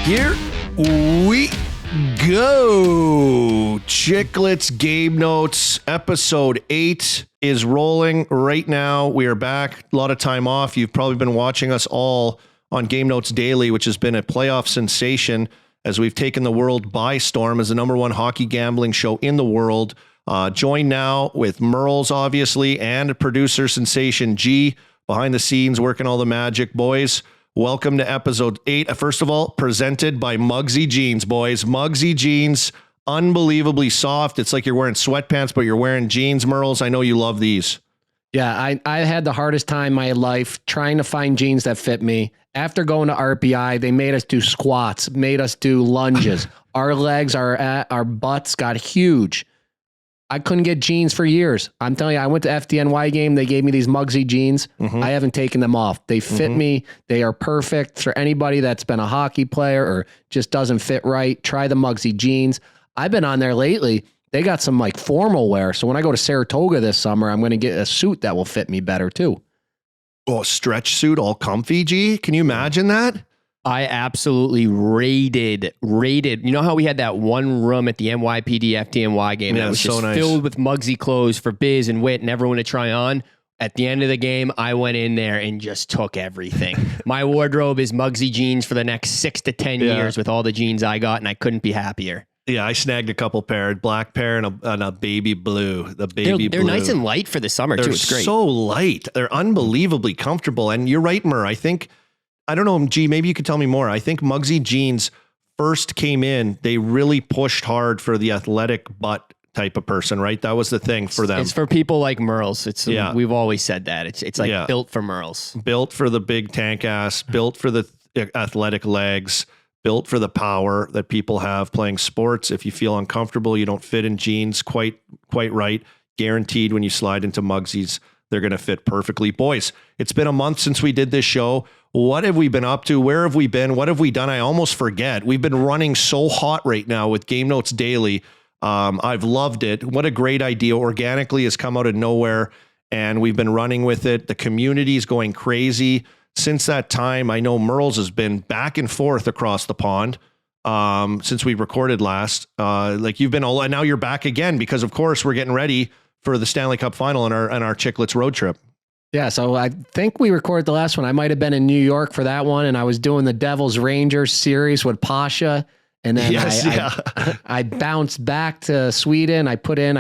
Here we go. Chiclets Game Notes, episode 8 is rolling right now. We are back. A lot of time off. You've probably been watching us all on Game Notes Daily, which has been a playoff sensation as we've taken the world by storm as the number one hockey gambling show in the world. Joined now with Merles, obviously, and producer sensation G behind the scenes working all the magic. Boys, welcome to episode 8. First of all, presented by Mugsy jeans, boys. Mugsy jeans, unbelievably soft. It's like you're wearing sweatpants, but you're wearing jeans, Merles. I know you love these. Yeah, I had the hardest time in my life trying to find jeans that fit me. After going to RPI, they made us do squats, made us do lunges. Our legs, our butts got huge. I couldn't get jeans for years. I'm telling you, I went to FDNY game. They gave me these Mugsy jeans. I haven't taken them off. They fit me. They are perfect for anybody that's been a hockey player or just doesn't fit right. Try the Mugsy jeans. I've been on there lately. They got some like formal wear. So when I go to Saratoga this summer, I'm going to get a suit that will fit me better too. Oh, stretch suit, all comfy, G. Can you imagine that? I absolutely raided. You know how we had that one room at the NYPD FDNY game that was so just nice, filled with Mugsy clothes for Biz and Wit and everyone to try on? At the end of the game, I went in there and just took everything. My wardrobe is Mugsy jeans for the next 6 to 10 years with all the jeans I got, and I couldn't be happier. Yeah, I snagged a couple pair, black pair and a baby blue. The baby They're blue. nice and light for the summer, They're too. It's great. so light. They're unbelievably comfortable. And you're right, Mur. I don't know, G, maybe you could tell me more. I think Mugsy jeans first came in, they really pushed hard for the athletic butt type of person, right? That was the thing for them. It's for people like Merles. We've always said that. It's like built for Merles. Built for the big tank ass, built for the athletic legs, built for the power that people have playing sports. If you feel uncomfortable, you don't fit in jeans quite right, guaranteed when you slide into Mugsy's, they're going to fit perfectly. Boys, it's been a month since we did this show. What have we been up to? Where have we been? What have we done? I almost forget. We've been running so hot right now with Game Notes Daily. I've loved it. What a great idea. Organically has come out of nowhere, and we've been running with it. The community is going crazy. Since that time, I know Merles has been back and forth across the pond since we recorded last. You've been all, and now you're back again because, of course, we're getting ready for the Stanley Cup final and our Chiclets road trip. Yeah, so I think we recorded the last one. I might have been in New York for that one, and I was doing the Devils Rangers series with Pasha, and then I bounced back to Sweden. I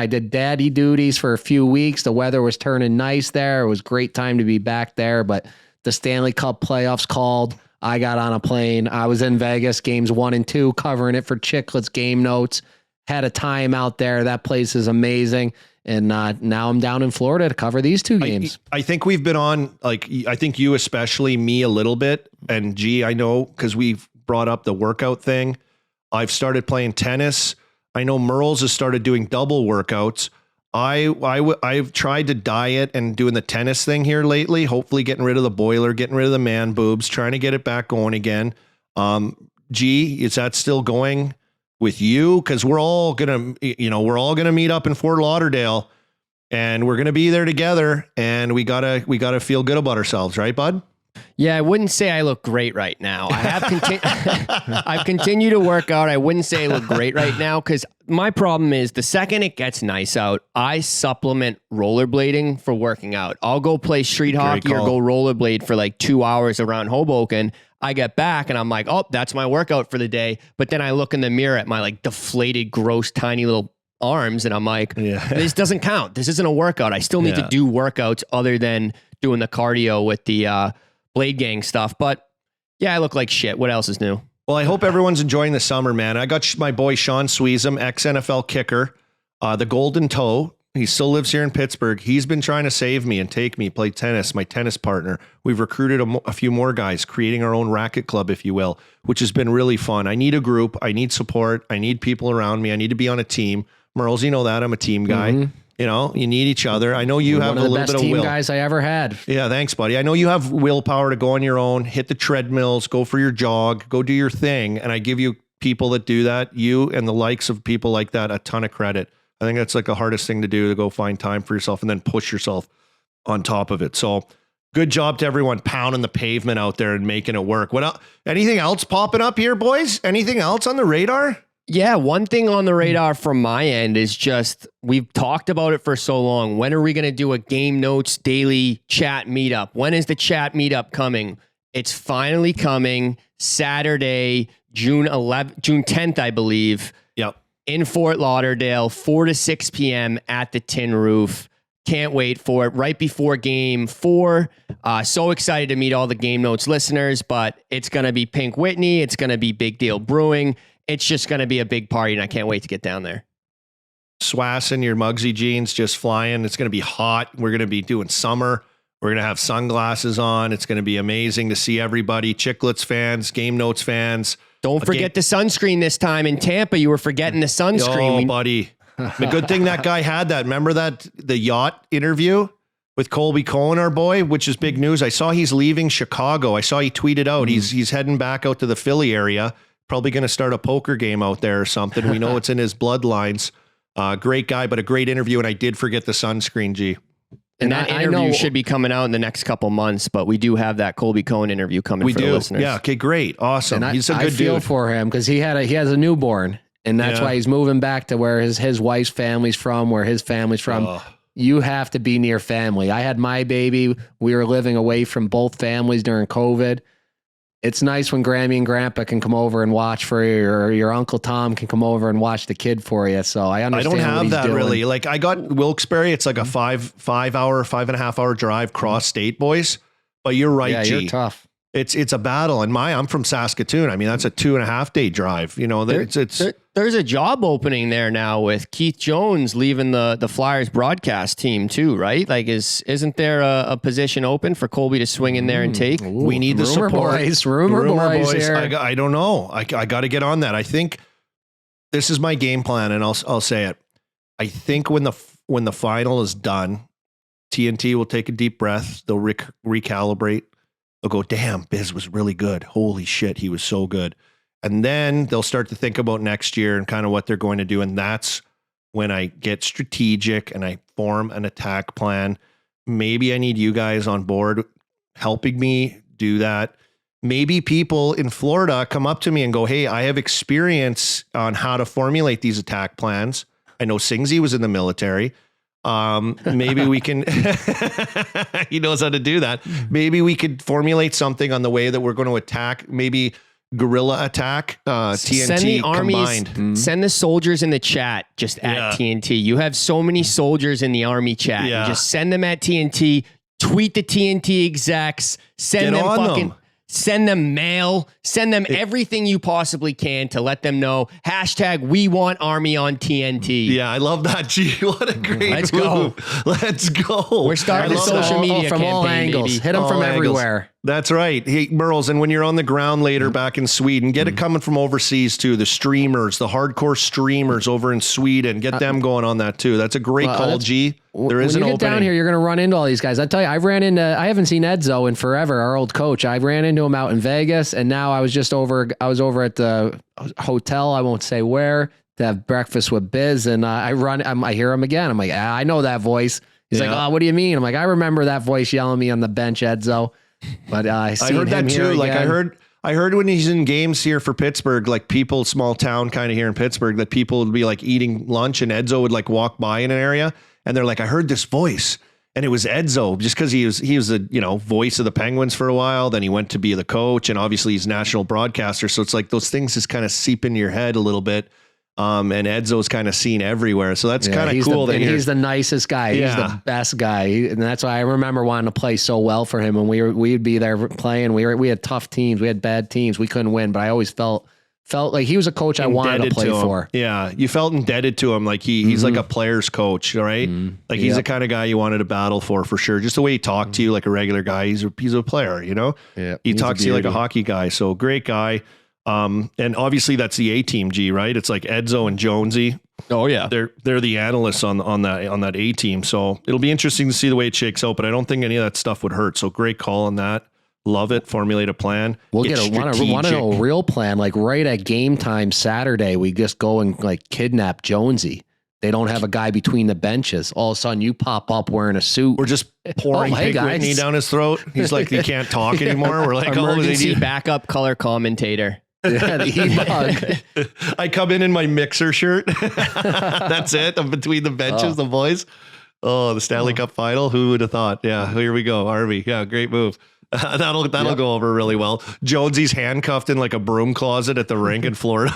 did daddy duties for a few weeks. The weather was turning nice there. It was a great time to be back there, but the Stanley Cup playoffs called. I got on a plane. I was in Vegas, games 1 and 2, covering it for Chiclets Game Notes. Had a time out there. That place is amazing. And now I'm down in Florida to cover these 2 games. I think we've been on, I think you especially, me a little bit, and G, I know, because we've brought up the workout thing. I've started playing tennis. I know Merles has started doing double workouts. I've tried to diet and doing the tennis thing here lately, hopefully getting rid of the boiler, getting rid of the man boobs, trying to get it back going again. G, is that still going with you? Because we're all gonna meet up in Fort Lauderdale, and we're gonna be there together, and we gotta feel good about ourselves, right, bud? Yeah, I wouldn't say I look great right now. I have I've continued to work out. I wouldn't say I look great right now because my problem is the second it gets nice out, I supplement rollerblading for working out. I'll go play street hockey or go rollerblade for like 2 hours around Hoboken. I get back and I'm like, oh, that's my workout for the day. But then I look in the mirror at my like deflated, gross, tiny little arms and I'm like, this doesn't count. This isn't a workout. I still need to do workouts other than doing the cardio with the Blade Gang stuff. But yeah, I look like shit. What else is new? Well, I hope everyone's enjoying the summer, man. I got my boy Sean Sweezum, ex-NFL kicker, the Golden Toe. He still lives here in Pittsburgh. He's been trying to save me and take me, play tennis, my tennis partner. We've recruited a few more guys, creating our own racket club, if you will, which has been really fun. I need a group. I need support. I need people around me. I need to be on a team. Merles, you know that. I'm a team guy. You know, you need each other. I know you have a little bit of will. One of the best team guys I ever had. Yeah, thanks, buddy. I know you have willpower to go on your own, hit the treadmills, go for your jog, go do your thing. And I give you people that do that, you and the likes of people like that, a ton of credit. I think that's like the hardest thing to do, to go find time for yourself and then push yourself on top of it. So good job to everyone pounding the pavement out there and making it work. What else? Anything else popping up here, boys? Anything else on the radar? Yeah, one thing on the radar from my end is just, we've talked about it for so long. When are we going to do a Game Notes daily chat meetup? When is the chat meetup coming? It's finally coming Saturday, June 10th, I believe. Yep. In Fort Lauderdale, 4 to 6 p.m. at the Tin Roof. Can't wait for it. Right before Game 4. So excited to meet all the Game Notes listeners, but it's going to be Pink Whitney. It's going to be Big Deal Brewing. It's just going to be a big party, and I can't wait to get down there. Swassing your Mugsy jeans, just flying. It's going to be hot. We're going to be doing summer. We're going to have sunglasses on. It's going to be amazing to see everybody. Chiclets fans, Game Notes fans. Don't forget the sunscreen this time in Tampa. You were forgetting the sunscreen. Oh, buddy. The good thing that guy had that. Remember the yacht interview with Colby Cohen, our boy, which is big news. I saw he's leaving Chicago. I saw he tweeted out he's heading back out to the Philly area. Probably going to start a poker game out there or something. We know it's in his bloodlines. Great guy, but a great interview. And I did forget the sunscreen, G. And that interview should be coming out in the next couple months, but we do have that Colby Cohen interview coming for the listeners. Yeah. Okay. Great. Awesome. And he's a good dude. I feel for him because he has a newborn, and that's why he's moving back to where his wife's family's from, where his family's from. Oh. You have to be near family. I had my baby. We were living away from both families during COVID. It's nice when Grammy and Grandpa can come over and watch for you, or your Uncle Tom can come over and watch the kid for you. So I understand. I don't have that doing. Really. Like I got Wilkes-Barre. It's like a 5.5 hour drive cross state, boys. But you're right, yeah, G. you're tough. It's a battle. And I'm from Saskatoon. I mean, that's a 2.5 day drive. You know, there's a job opening there now with Keith Jones leaving the Flyers broadcast team too, right? Like, isn't there a position open for Colby to swing in there and take? Ooh, we need the support. Rumor boys here. I don't know. I got to get on that. I think this is my game plan, and I'll say it. I think when the final is done, TNT will take a deep breath. They'll recalibrate. They'll go, damn, Biz was really good. Holy shit, he was so good. And then they'll start to think about next year and kind of what they're going to do. And that's when I get strategic and I form an attack plan. Maybe I need you guys on board helping me do that. Maybe people in Florida come up to me and go, hey, I have experience on how to formulate these attack plans. I know Singsy was in the military. Maybe we can, he knows how to do that. Maybe we could formulate something on the way that we're going to attack, maybe guerrilla attack, TNT send the armies, combined. Send the soldiers in the chat just at TNT. You have so many soldiers in the army chat. Yeah. You just send them at TNT, tweet the TNT execs, send send them mail, send them everything you possibly can to let them know. # we want army on TNT. Yeah, I love that. Gee, what a great Let's move. go. Let's go. We're starting the social media from campaign, all angles. baby. Hit them All from angles. everywhere. That's right. Hey, Merles, and when you're on the ground later back in Sweden, get it coming from overseas too. The streamers, the hardcore streamers over in Sweden, get them going on that too. That's a great call, G. There is an when you get opening. down here, you're going to run into all these guys. I tell you, I haven't seen Edzo in forever, our old coach. I ran into him out in Vegas, and now I was over at the hotel, I won't say where, to have breakfast with Biz, and I hear him again. I'm like, I know that voice. He's like, oh, what do you mean? I'm like, I remember that voice yelling me on the bench, Edzo. But I heard that too. Like I heard when he's in games here for Pittsburgh, like people, small town kind of here in Pittsburgh, that people would be like eating lunch and Edzo would like walk by in an area and they're like, I heard this voice, and it was Edzo, just because he was the voice of the Penguins for a while. Then he went to be the coach, and obviously he's national broadcaster. So it's like those things just kind of seep into your head a little bit. And Edzo's kind of seen everywhere. So that's kind of cool. He's the nicest guy. He's the best guy. And that's why I remember wanting to play so well for him. When we'd be there playing, we had tough teams. We had bad teams. We couldn't win, but I always felt like he was a coach I wanted to play for. Yeah. You felt indebted to him. Like he's like a player's coach, right? Like he's the kind of guy you wanted to battle for sure. Just the way he talked to you like a regular guy. He's a player, Yeah. He talks to you like a hockey guy. So great guy. And obviously that's the A team, G, right? It's like Edzo and Jonesy. Oh yeah. They're the analysts on that A team. So it'll be interesting to see the way it shakes out, but I don't think any of that stuff would hurt. So great call on that. Love it. Formulate a plan. We'll want to know a real plan. Like right at game time Saturday, we just go and like kidnap Jonesy. They don't have a guy between the benches. All of a sudden, you pop up wearing a suit. We're just pouring hey, Pink guys. Whitney down his throat. He's like, he can't talk anymore. We're like, emergency backup color commentator. Yeah, the E-Bug. I come in my mixer shirt. That's it. I'm between the benches, the boys. Oh, the Stanley Cup final. Who would have thought? Yeah, here we go. Harvey. Yeah, great move. That'll go over really well. Jonesy's handcuffed in like a broom closet at the rink in Florida.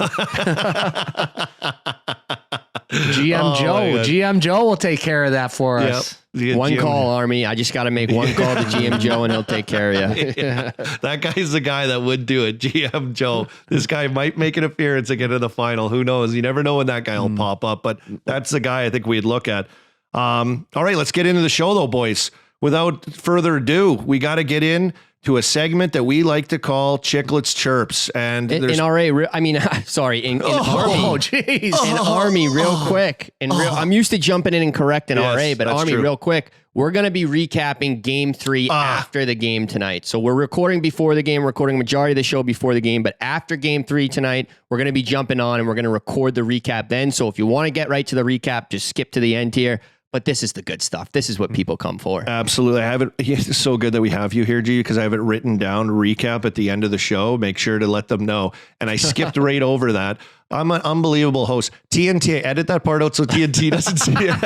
GM Joe will take care of that for us. One call, Army. I just got to make one call to GM Joe and he'll take care of you. Yeah. That guy's the guy that would do it. GM Joe. This guy might make an appearance and get to the final. Who knows? You never know when that guy will pop up, but that's the guy I think we'd look at. All right, let's get into the show though, boys. Without further ado, we got to get in to a segment that we like to call Chiclets Chirps. And in RA, I mean, sorry, in Army. Oh, jeez. In Army, real quick. I'm used to jumping in and correcting RA, but Army, true. real quick. We're going to be recapping game 3 after the game tonight. So we're recording before the game, recording majority of the show before the game, but after game 3 tonight, we're going to be jumping on and we're going to record the recap then. So if you want to get right to the recap, just skip to the end here. But this is the good stuff. This is what people come for. Absolutely. I have it. It's so good that we have you here, G, because I have it written down, recap at the end of the show. Make sure to let them know. And I skipped right over that. I'm an unbelievable host. TNT, edit that part out so TNT doesn't see it.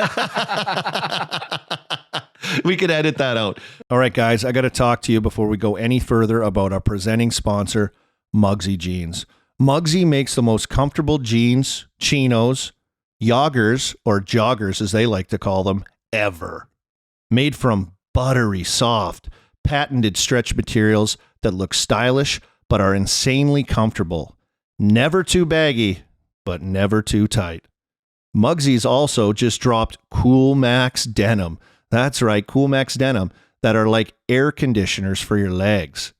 We could edit that out. All right, guys, I got to talk to you before we go any further about our presenting sponsor, Mugsy Jeans. Mugsy makes the most comfortable jeans, chinos, joggers, or joggers as they like to call them, ever. Made from buttery, soft, patented stretch materials that look stylish but are insanely comfortable. Never too baggy, but never too tight. Mugsy's also just dropped Cool Max denim. That's right, Cool Max denim that are like air conditioners for your legs.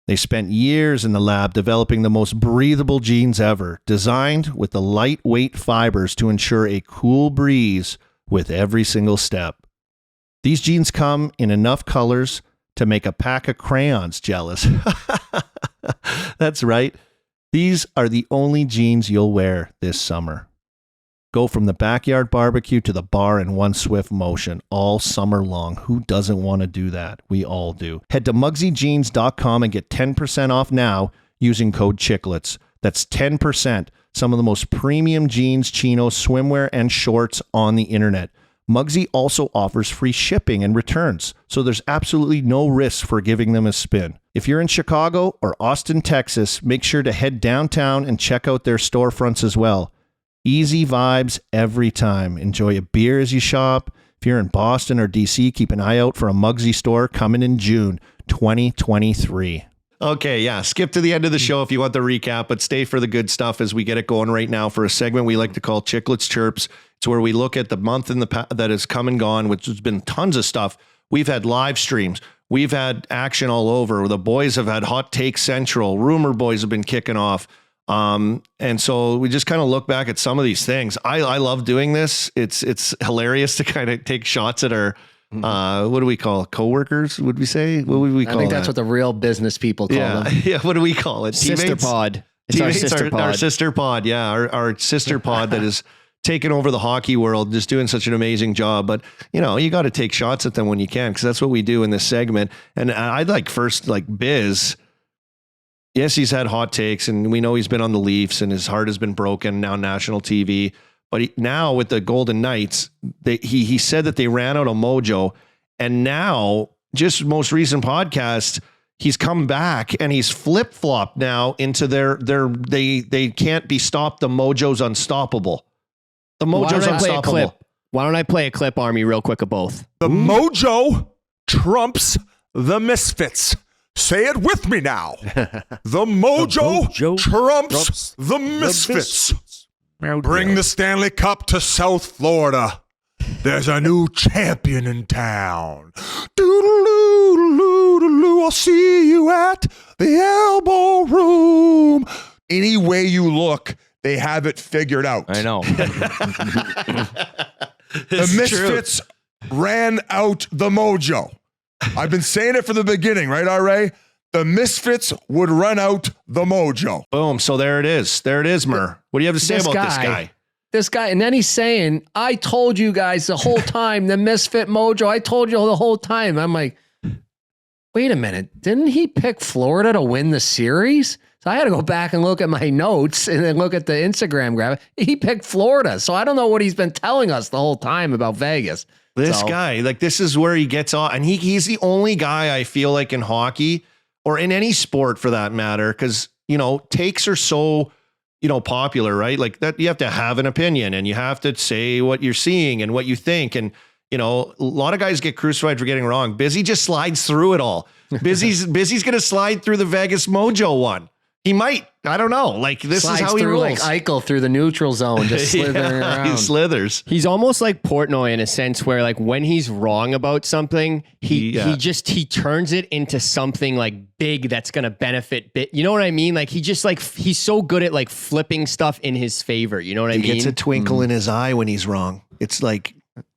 They spent years in the lab developing the most breathable jeans ever, designed with the lightweight fibers to ensure a cool breeze with every single step. These jeans come in enough colors to make a pack of crayons jealous. That's right. These are the only jeans you'll wear this summer. Go from the backyard barbecue to the bar in one swift motion all summer long. Who doesn't want to do that? We all do. Head to mugsyjeans.com and get 10% off now using code Chiclets. That's 10%. Some of the most premium jeans, chinos, swimwear, and shorts on the internet. Mugsy also offers free shipping and returns, so there's absolutely no risk for giving them a spin. If you're in Chicago or Austin, Texas, make sure to head downtown and check out their storefronts as well. Easy vibes every time. Enjoy a beer as you shop. If you're in Boston or DC, keep an eye out for a Mugsy store coming in June 2023. Okay, yeah. Skip to the end of the show if you want the recap, but stay for the good stuff as we get it going right now for a segment we like to call Chiclets Chirps. It's where we look at the month in the that has come and gone, which has been tons of stuff. We've had live streams. We've had action all over. The boys have had Hot Take Central. Rumor Boys have been kicking off. And so we just kind of look back at some of these things. I love doing this. It's hilarious to kind of take shots at our, what do we call it? Coworkers? Would we say? What would we call it? I think that's what the real business people call them. Yeah. What do we call it? Sister Teammates? pod. It's our sister pod. Our sister pod. Yeah. Our sister pod that is taking over the hockey world, just doing such an amazing job. But you got to take shots at them when you can, because that's what we do in this segment. And I'd like first, like Biz. Yes, he's had hot takes, and we know he's been on the Leafs, and his heart has been broken, now national TV. But now with the Golden Knights, he said that they ran out of mojo, and now, just most recent podcast, he's come back, and he's flip-flopped now into they can't be stopped, the mojo's unstoppable. The mojo's unstoppable. Why don't I play a clip, Army, real quick of both? The mojo trumps the misfits. Say it with me now. The mojo trumps the misfits. Bring the Stanley Cup to South Florida. There's a new champion in town. Doodle-oo, I'll see you at the elbow room. Any way you look, they have it figured out. I know. The misfits ran out the mojo. I've been saying it from the beginning, right, RA? The misfits would run out the mojo. Boom. So there it is. There it is, Mur. What do you have to say about this guy? this guy, and then he's saying, I told you guys the whole time, the Misfit Mojo, I told you the whole time. I'm like, wait a minute. Didn't he pick Florida to win the series? So I had to go back and look at my notes and then look at the Instagram graph. He picked Florida. So I don't know what he's been telling us the whole time about Vegas. This guy, like, this is where he gets on. And he's the only guy I feel like in hockey or in any sport for that matter, because, you know, takes are so, you know, popular, right? Like that you have to have an opinion and you have to say what you're seeing and what you think. And, you know, a lot of guys get crucified for getting wrong. Busy just slides through it all. Busy's going to slide through the Vegas Mojo one. He might. I don't know. Like, this Slides is how he through rolls. like Eichel through the neutral zone, just slithering around. He slithers. He's almost like Portnoy in a sense where, like, when he's wrong about something, he turns it into something like big that's going to benefit you know what I mean? Like, he's so good at like flipping stuff in his favor. You know what I mean? He gets a twinkle in his eye when he's wrong. It's like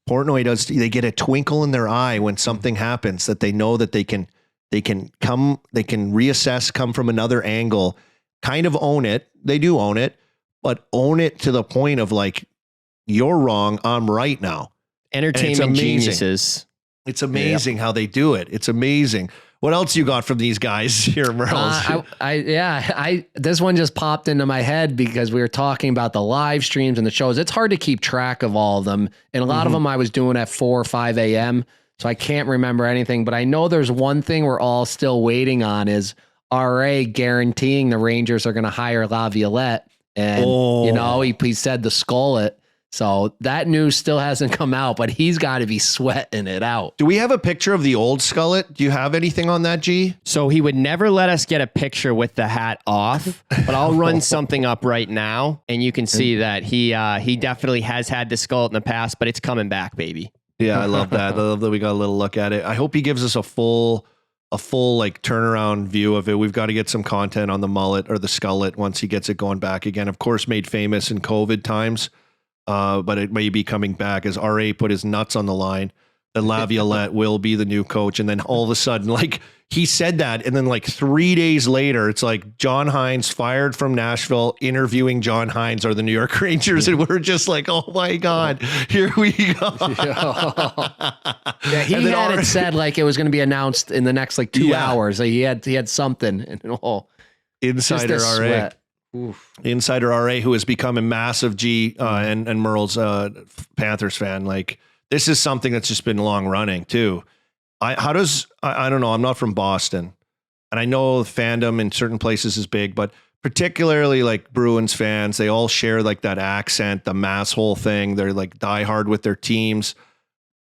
Portnoy does. They get a twinkle in their eye when something happens that they know that they can reassess, come from another angle, kind of own it. They do own it, but own it to the point of like, you're wrong, I'm right now. Entertainment geniuses. It's amazing how they do it. It's amazing. What else you got from these guys here, Merles? This one just popped into my head because we were talking about the live streams and the shows. It's hard to keep track of all of them. And a lot of them I was doing at 4 or 5 a.m. So I can't remember anything, but I know there's one thing we're all still waiting on is RA guaranteeing the Rangers are going to hire Laviolette. And, you know, he said the Skullet. So that news still hasn't come out, but he's got to be sweating it out. Do we have a picture of the old Skullet? Do you have anything on that, G? So he would never let us get a picture with the hat off, but I'll run something up right now and you can see that he definitely has had the Skullet in the past, but it's coming back, baby. Yeah, I love that. I love that we got a little look at it. I hope he gives us a full like turnaround view of it. We've got to get some content on the mullet or the Skullet once he gets it going back again. Of course, made famous in COVID times, but it may be coming back as RA put his nuts on the line. Then Laviolette will be the new coach. And then all of a sudden, like he said that. And then like 3 days later, it's like John Hines fired from Nashville, interviewing John Hines or the New York Rangers. And we're just like, oh my God, here we go. Yeah, he had it said like it was going to be announced in the next like 2 hours. Like he had something. And, Insider RA. Insider RA, who has become a massive G and Merle's Panthers fan. Like, this is something that's just been long running too. I don't know. I'm not from Boston and I know fandom in certain places is big, but particularly like Bruins fans, they all share like that accent, the mass whole thing. They're like diehard with their teams.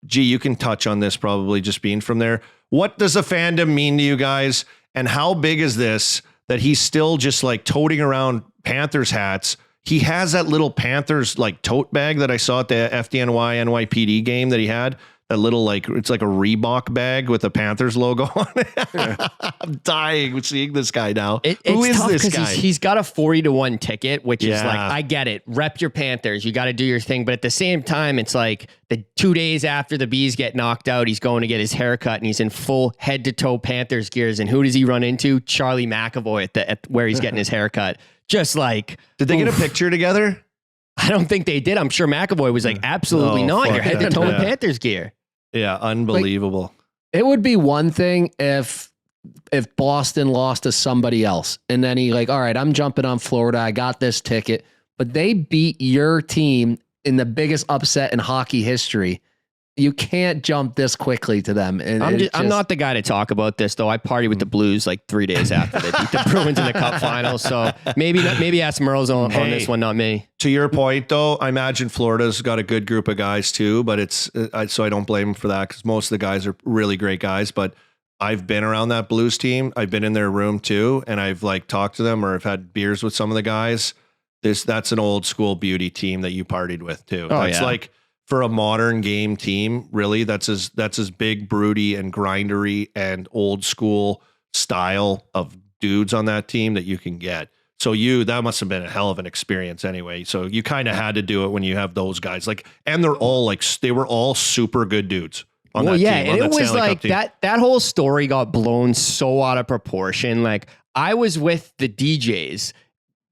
Gee, you can touch on this probably just being from there. What does a fandom mean to you guys? And how big is this that he's still just like toting around Panthers hats? He has that little Panthers like tote bag that I saw at the FDNY NYPD game that he had. That little like, it's like a Reebok bag with a Panthers logo on it. I'm dying seeing this guy now. Who is this guy? He's got a 40-1 ticket, which is like, I get it. Rep your Panthers. You got to do your thing. But at the same time, it's like the 2 days after the Bees get knocked out, he's going to get his haircut and he's in full head to toe Panthers gears. And who does he run into? Charlie McAvoy at where he's getting his haircut. Just like, did they get a picture together? I don't think they did. I'm sure McAvoy was like, absolutely not. You're head to toe in Panthers gear. Yeah, unbelievable. Like, it would be one thing if Boston lost to somebody else and then he like, all right, I'm jumping on Florida. I got this ticket, but they beat your team in the biggest upset in hockey history. You can't jump this quickly to them. And I'm not the guy to talk about this, though. I partied with the Blues like 3 days after they beat the Bruins in the Cup final. So maybe ask Merle's on this one, not me. To your point, though, I imagine Florida's got a good group of guys too, but so I don't blame them for that because most of the guys are really great guys. But I've been around that Blues team. I've been in their room too, and I've like talked to them or I've had beers with some of the guys. That's an old school beauty team that you partied with too. That's like, for a modern game team, really, that's as big, broody, and grindery and old school style of dudes on that team that you can get. So that must have been a hell of an experience anyway. So you kind of had to do it when you have those guys. Like, and they're all like, they were all super good dudes on that team. And it was like that whole story got blown so out of proportion. Like, I was with the DJs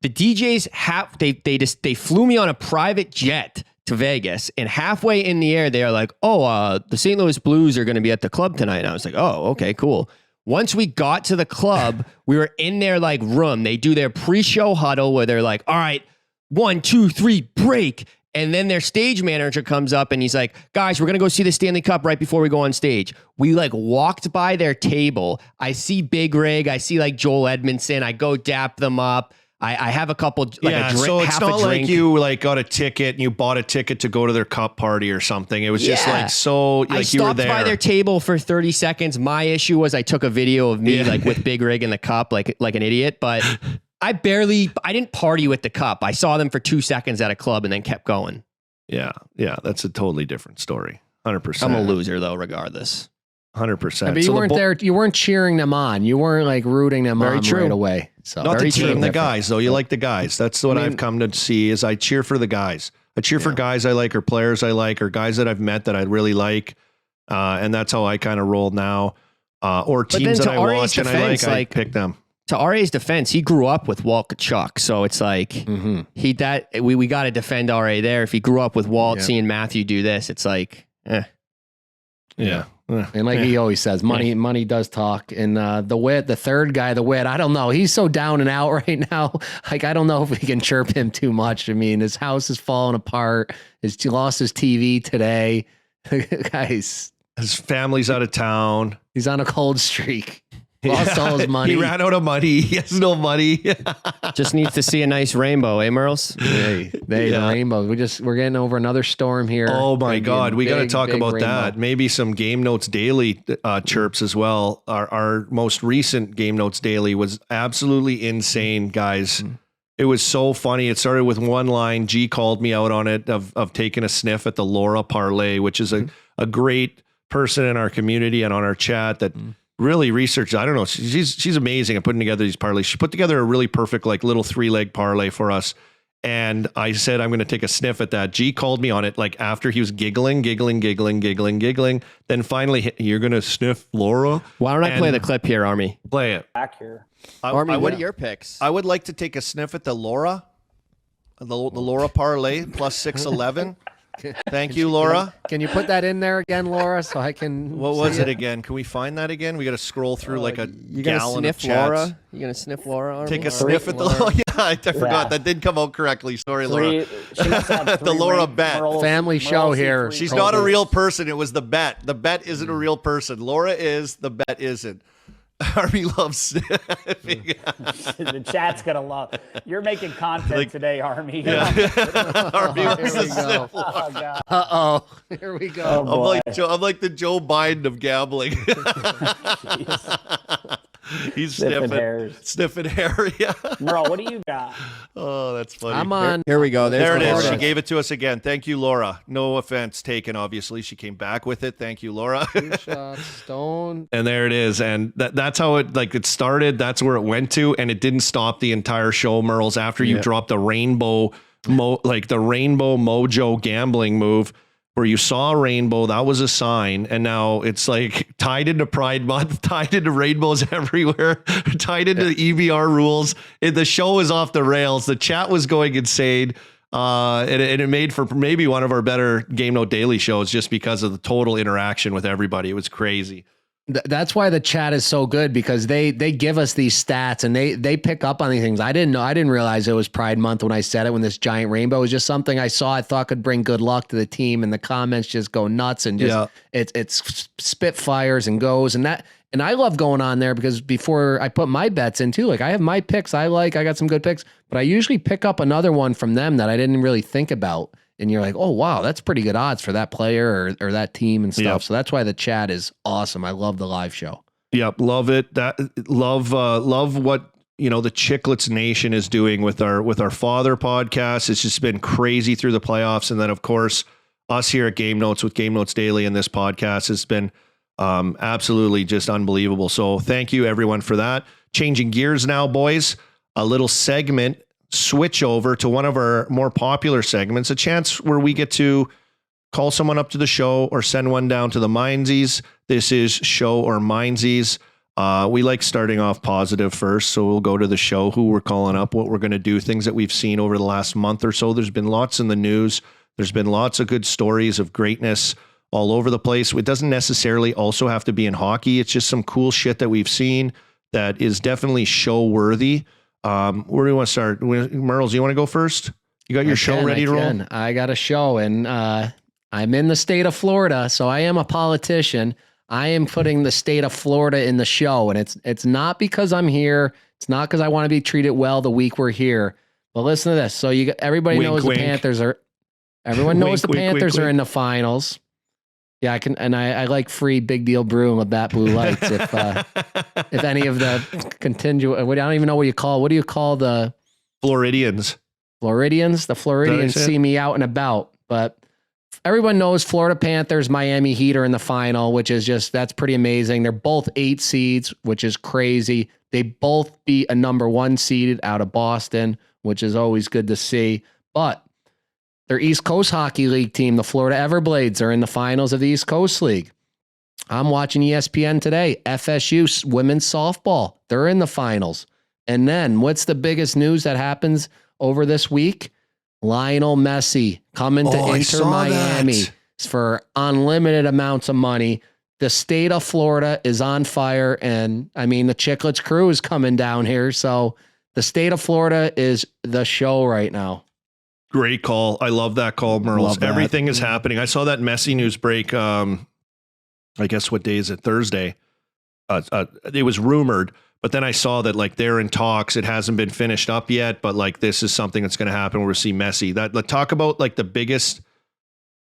the DJs they flew me on a private jet to Vegas, and halfway in the air, they are like, the St. Louis Blues are going to be at the club tonight. And I was like, oh, okay, cool. Once we got to the club, we were in their like room. They do their pre-show huddle where they're like, all right, 1, 2, 3, break. And then their stage manager comes up and he's like, guys, we're going to go see the Stanley Cup right before we go on stage. We like walked by their table. I see Big Rig. I see like Joel Edmondson. I go dap them up. I have a couple, like a drink, so it's half not a drink. like you like got a ticket and you bought a ticket to go to their cup party or something. It was just like, so like I you were stopped there. by their table for 30 seconds. My issue was I took a video of me like with Big Rig in the cup, like an idiot, but I didn't party with the cup. I saw them for 2 seconds at a club and then kept going. Yeah. That's a totally different story. 100%. I'm a loser though, regardless. 100%. But you weren't there. You weren't cheering them on. You weren't like rooting them on right away. So not the team, different. the guys though. You like the guys. That's what I've come to see. Is I cheer for the guys. I cheer for guys I like, or players I like, or guys that I've met that I really like, and that's how I kind of roll now. Or teams that I watch and I I pick them. To RA's defense, he grew up with Walt Kachuk, so it's like we got to defend RA there. If he grew up with Walt, seeing Matthew do this, it's like, Yeah. And like he always says, money does talk. And the third guy, I don't know. He's so down and out right now. Like, I don't know if we can chirp him too much. I mean, his house is falling apart. He lost his TV today. Guys, his family's out of town. He's on a cold streak. Lost all his money. He ran out of money. He has no money. Just needs to see a nice rainbow, eh, Merles? The rainbow. We're getting over another storm here. Oh my God. We got to talk about rainbow. That. Maybe some Game Notes Daily chirps as well. Our most recent Game Notes Daily was absolutely insane, guys. It was so funny. It started with one line. G called me out on it of taking a sniff at the Laura parlay, which is a great person in our community and on our chat that really researched. I don't know. She's amazing at putting together these parlays. She put together a really perfect, like little 3-leg parlay for us. And I said, I'm going to take a sniff at that. G called me on it. Like after he was giggling. Then finally, you're going to sniff Laura. Why don't I play the clip here, Army? Play it. Back here. Army, what are your picks? I would like to take a sniff at the Laura. The Laura parlay plus 611. Thank you, Laura. Can you put that in there again, Laura, so I can? What was it again? Can we find that again? We got to scroll through like a gallon of chats. Laura? You gonna sniff Laura? Army? Take a sniff at the Laura. Yeah, I forgot that did come out correctly. Sorry, Laura. The Laura bet. Family show here. She's not a real person. It was the bet. The bet isn't a real person. Laura is. The bet isn't. Army loves sniffing. The chat's gonna love. You're making content today, Army. Yeah. Army Here we go. Oh God. Uh-oh. Here we go. I'm like the Joe Biden of gambling. He's sniffing hair. Yeah. Merle, what do you got? Oh, that's funny. I'm on. Here we go. There it is. She gave it to us again. Thank you, Laura. No offense taken, obviously. She came back with it. Thank you, Laura. Stone. And there it is. And that's how it started. That's where it went to. And it didn't stop the entire show, Merles, after you dropped the rainbow, the rainbow mojo gambling move. Where you saw a rainbow, that was a sign, and now it's like tied into Pride Month, tied into rainbows everywhere, tied into the EVR rules. The show is off the rails. The chat was going insane, and it made for maybe one of our better Game Note Daily shows just because of the total interaction with everybody. It was crazy. That's why the chat is so good, because they give us these stats and they pick up on these things. I didn't realize it was Pride Month when I said it, when this giant rainbow was just something I saw, I thought could bring good luck to the team, and the comments just go nuts and just it's spitfires and goes and that. And I love going on there because before I put my bets in too, like I have my picks I got some good picks, but I usually pick up another one from them that I didn't really think about. And you're like, oh, wow, that's pretty good odds for that player or that team and stuff. Yep. So that's why the chat is awesome. I love the live show. Yep. Love it. Love what, the Chiclets Nation is doing with our father podcast. It's just been crazy through the playoffs. And then, of course, us here at Game Notes with Game Notes Daily and this podcast has been absolutely just unbelievable. So thank you, everyone, for that. Changing gears now, boys. A little segment. Switch over to one of our more popular segments, a chance where we get to call someone up to the show or send one down to the Minezees. This is Show or Minezees. We like starting off positive first, so we'll go to the show, who we're calling up, what we're going to do, things that we've seen over the last month or so. There's been lots in the news. There's been lots of good stories of greatness all over the place. It doesn't necessarily also have to be in hockey. It's just some cool shit that we've seen that is definitely show worthy. Where do you want to start? Merles, you want to go first? You got your show ready to roll? I got a show, and I'm in the state of Florida, so I am a politician. I am putting the state of Florida in the show, and it's not because I'm here. It's not because I want to be treated well the week we're here. But listen to this. So everybody knows the Panthers are. Everyone knows the Panthers are in the finals. Yeah, I can, and I like free Big Deal Brew and Labatt Blue Lights. If any of the contingent, I don't even know what do you call the Floridians? The Floridians see me out and about, but. Everyone knows Florida Panthers, Miami Heat are in the final, which is that's pretty amazing. They're both 8 seeds, which is crazy. They both beat a number 1 seeded out of Boston, which is always good to see. But their East Coast Hockey League team, the Florida Everblades, are in the finals of the East Coast League. I'm watching ESPN today. FSU women's softball, they're in the finals. And then what's the biggest news that happens over this week? Lionel Messi coming to Inter Miami for unlimited amounts of money. The state of Florida is on fire. And I mean, the Chiclets crew is coming down here. So the state of Florida is the show right now. Great call. I love that call, Merles. Everything is happening. I saw that Messi news break. I guess what day is it? Thursday. It was rumored. But then I saw that like they're in talks. It hasn't been finished up yet, but like this is something that's going to happen where we see Messi. Talk about like the biggest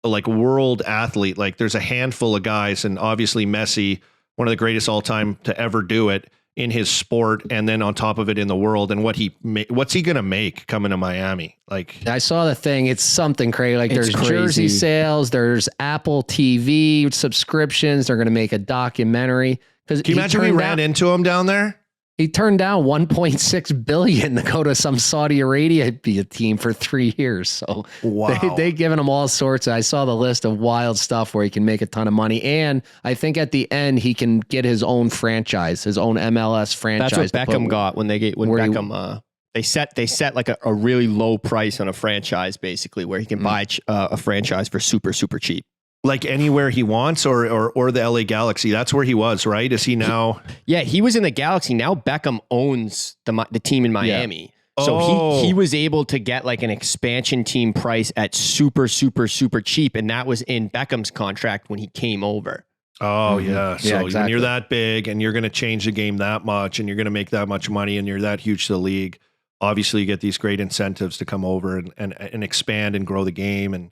like world athlete. Like there's a handful of guys, and obviously Messi, one of the greatest all time to ever do it in his sport, and then on top of it in the world. And what's he going to make coming to Miami? Like I saw the thing. It's something crazy. Like there's jersey sales, there's Apple TV subscriptions. They're going to make a documentary. Can you imagine we ran into him down there? He turned down $1.6 billion to go to some Saudi Arabia team for 3 years. So wow. they given him all sorts. I saw the list of wild stuff where he can make a ton of money. And I think at the end, he can get his own franchise, his own MLS franchise. That's what Beckham got when Beckham, they set like a really low price on a franchise, basically, where he can buy a franchise for super, super cheap. Like anywhere he wants, or the LA Galaxy. That's where he was, right? Is he now? He was in the Galaxy. Now Beckham owns the team in Miami. Yeah. So he was able to get like an expansion team price at super, super, super cheap. And that was in Beckham's contract when he came over. Oh, yeah. So exactly. When you're that big and you're going to change the game that much and you're going to make that much money and you're that huge to the league, obviously you get these great incentives to come over and expand and grow the game and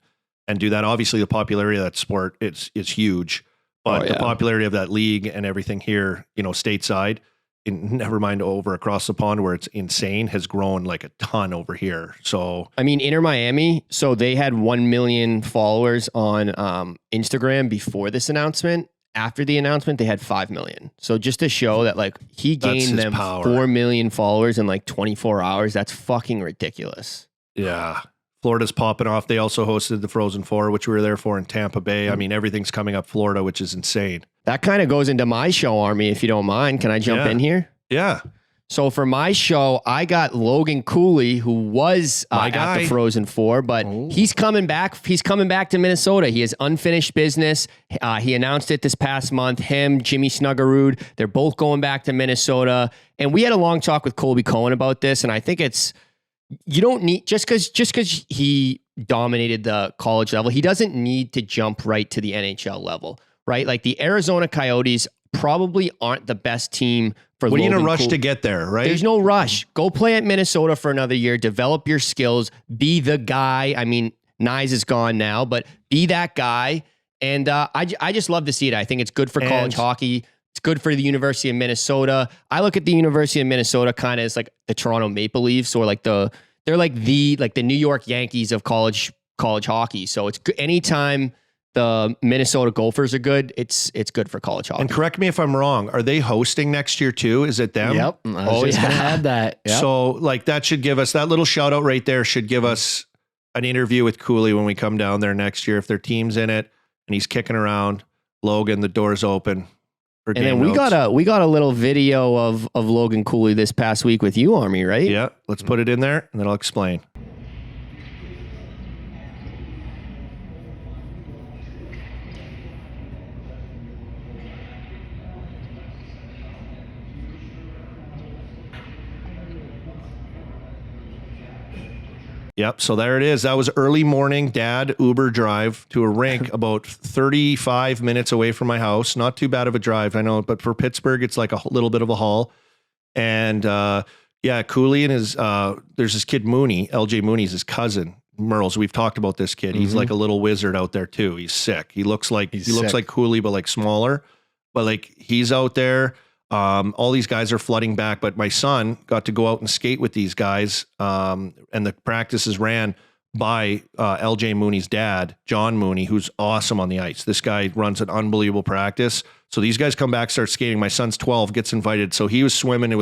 do that. Obviously, the popularity of that sport it's huge, but the popularity of that league and everything here, stateside, never mind over across the pond where it's insane, has grown like a ton over here. So I mean, Inter Miami, so they had 1 million followers on Instagram before this announcement. After the announcement, they had 5 million. So just to show that like he gained them power. 4 million followers in like 24 hours. That's fucking ridiculous. Yeah. Florida's popping off. They also hosted the Frozen Four, which we were there for in Tampa Bay. I mean, everything's coming up Florida, which is insane. That kind of goes into my show, Army, if you don't mind. Can I jump in here? Yeah. So for my show, I got Logan Cooley, who was at the Frozen Four, but he's coming back. He's coming back to Minnesota. He has unfinished business. He announced it this past month. Him, Jimmy Snuggerud, they're both going back to Minnesota. And we had a long talk with Colby Cohen about this, and I think you don't need just because he dominated the college level, he doesn't need to jump right to the NHL level, right? Like the Arizona Coyotes probably aren't the best team for. What are you in a rush to get there, right? There's no rush. Go play at Minnesota for another year, develop your skills, be the guy. I mean, Minezeez is gone now, but be that guy. And I just love to see it. I think it's good for college hockey. It's good for the University of Minnesota. I look at the University of Minnesota kind of as like the Toronto Maple Leafs, or like they're like the New York Yankees of college hockey. So it's good. Anytime the Minnesota Gophers are good, it's good for college hockey. And correct me if I'm wrong. Are they hosting next year too? Is it them? Yep. I was just gonna add that. Yep. So like that should give us that little shout out right there. Should give us an interview with Cooley when we come down there next year if their team's in it and he's kicking around. Logan, the door's open. for And Game then Notes. we got a little video of Logan Cooley this past week with you, Army, right? Yeah, let's put it in there, and then I'll explain. Yep. So there it is. That was early morning dad Uber drive to a rink about 35 minutes away from my house. Not too bad of a drive, I know, but for Pittsburgh, it's like a little bit of a haul. And yeah, Cooley and his, there's this kid Mooney, LJ Mooney's his cousin. Merles, we've talked about this kid. He's like a little wizard out there too. He's sick. He looks like looks like Cooley, but like smaller. But like he's out there. All these guys are flooding back, but my son got to go out and skate with these guys. And the practices ran by LJ Mooney's dad, John Mooney, who's awesome on the ice. This guy runs an unbelievable practice. So these guys come back, start skating. My son's 12, gets invited. So he was swimming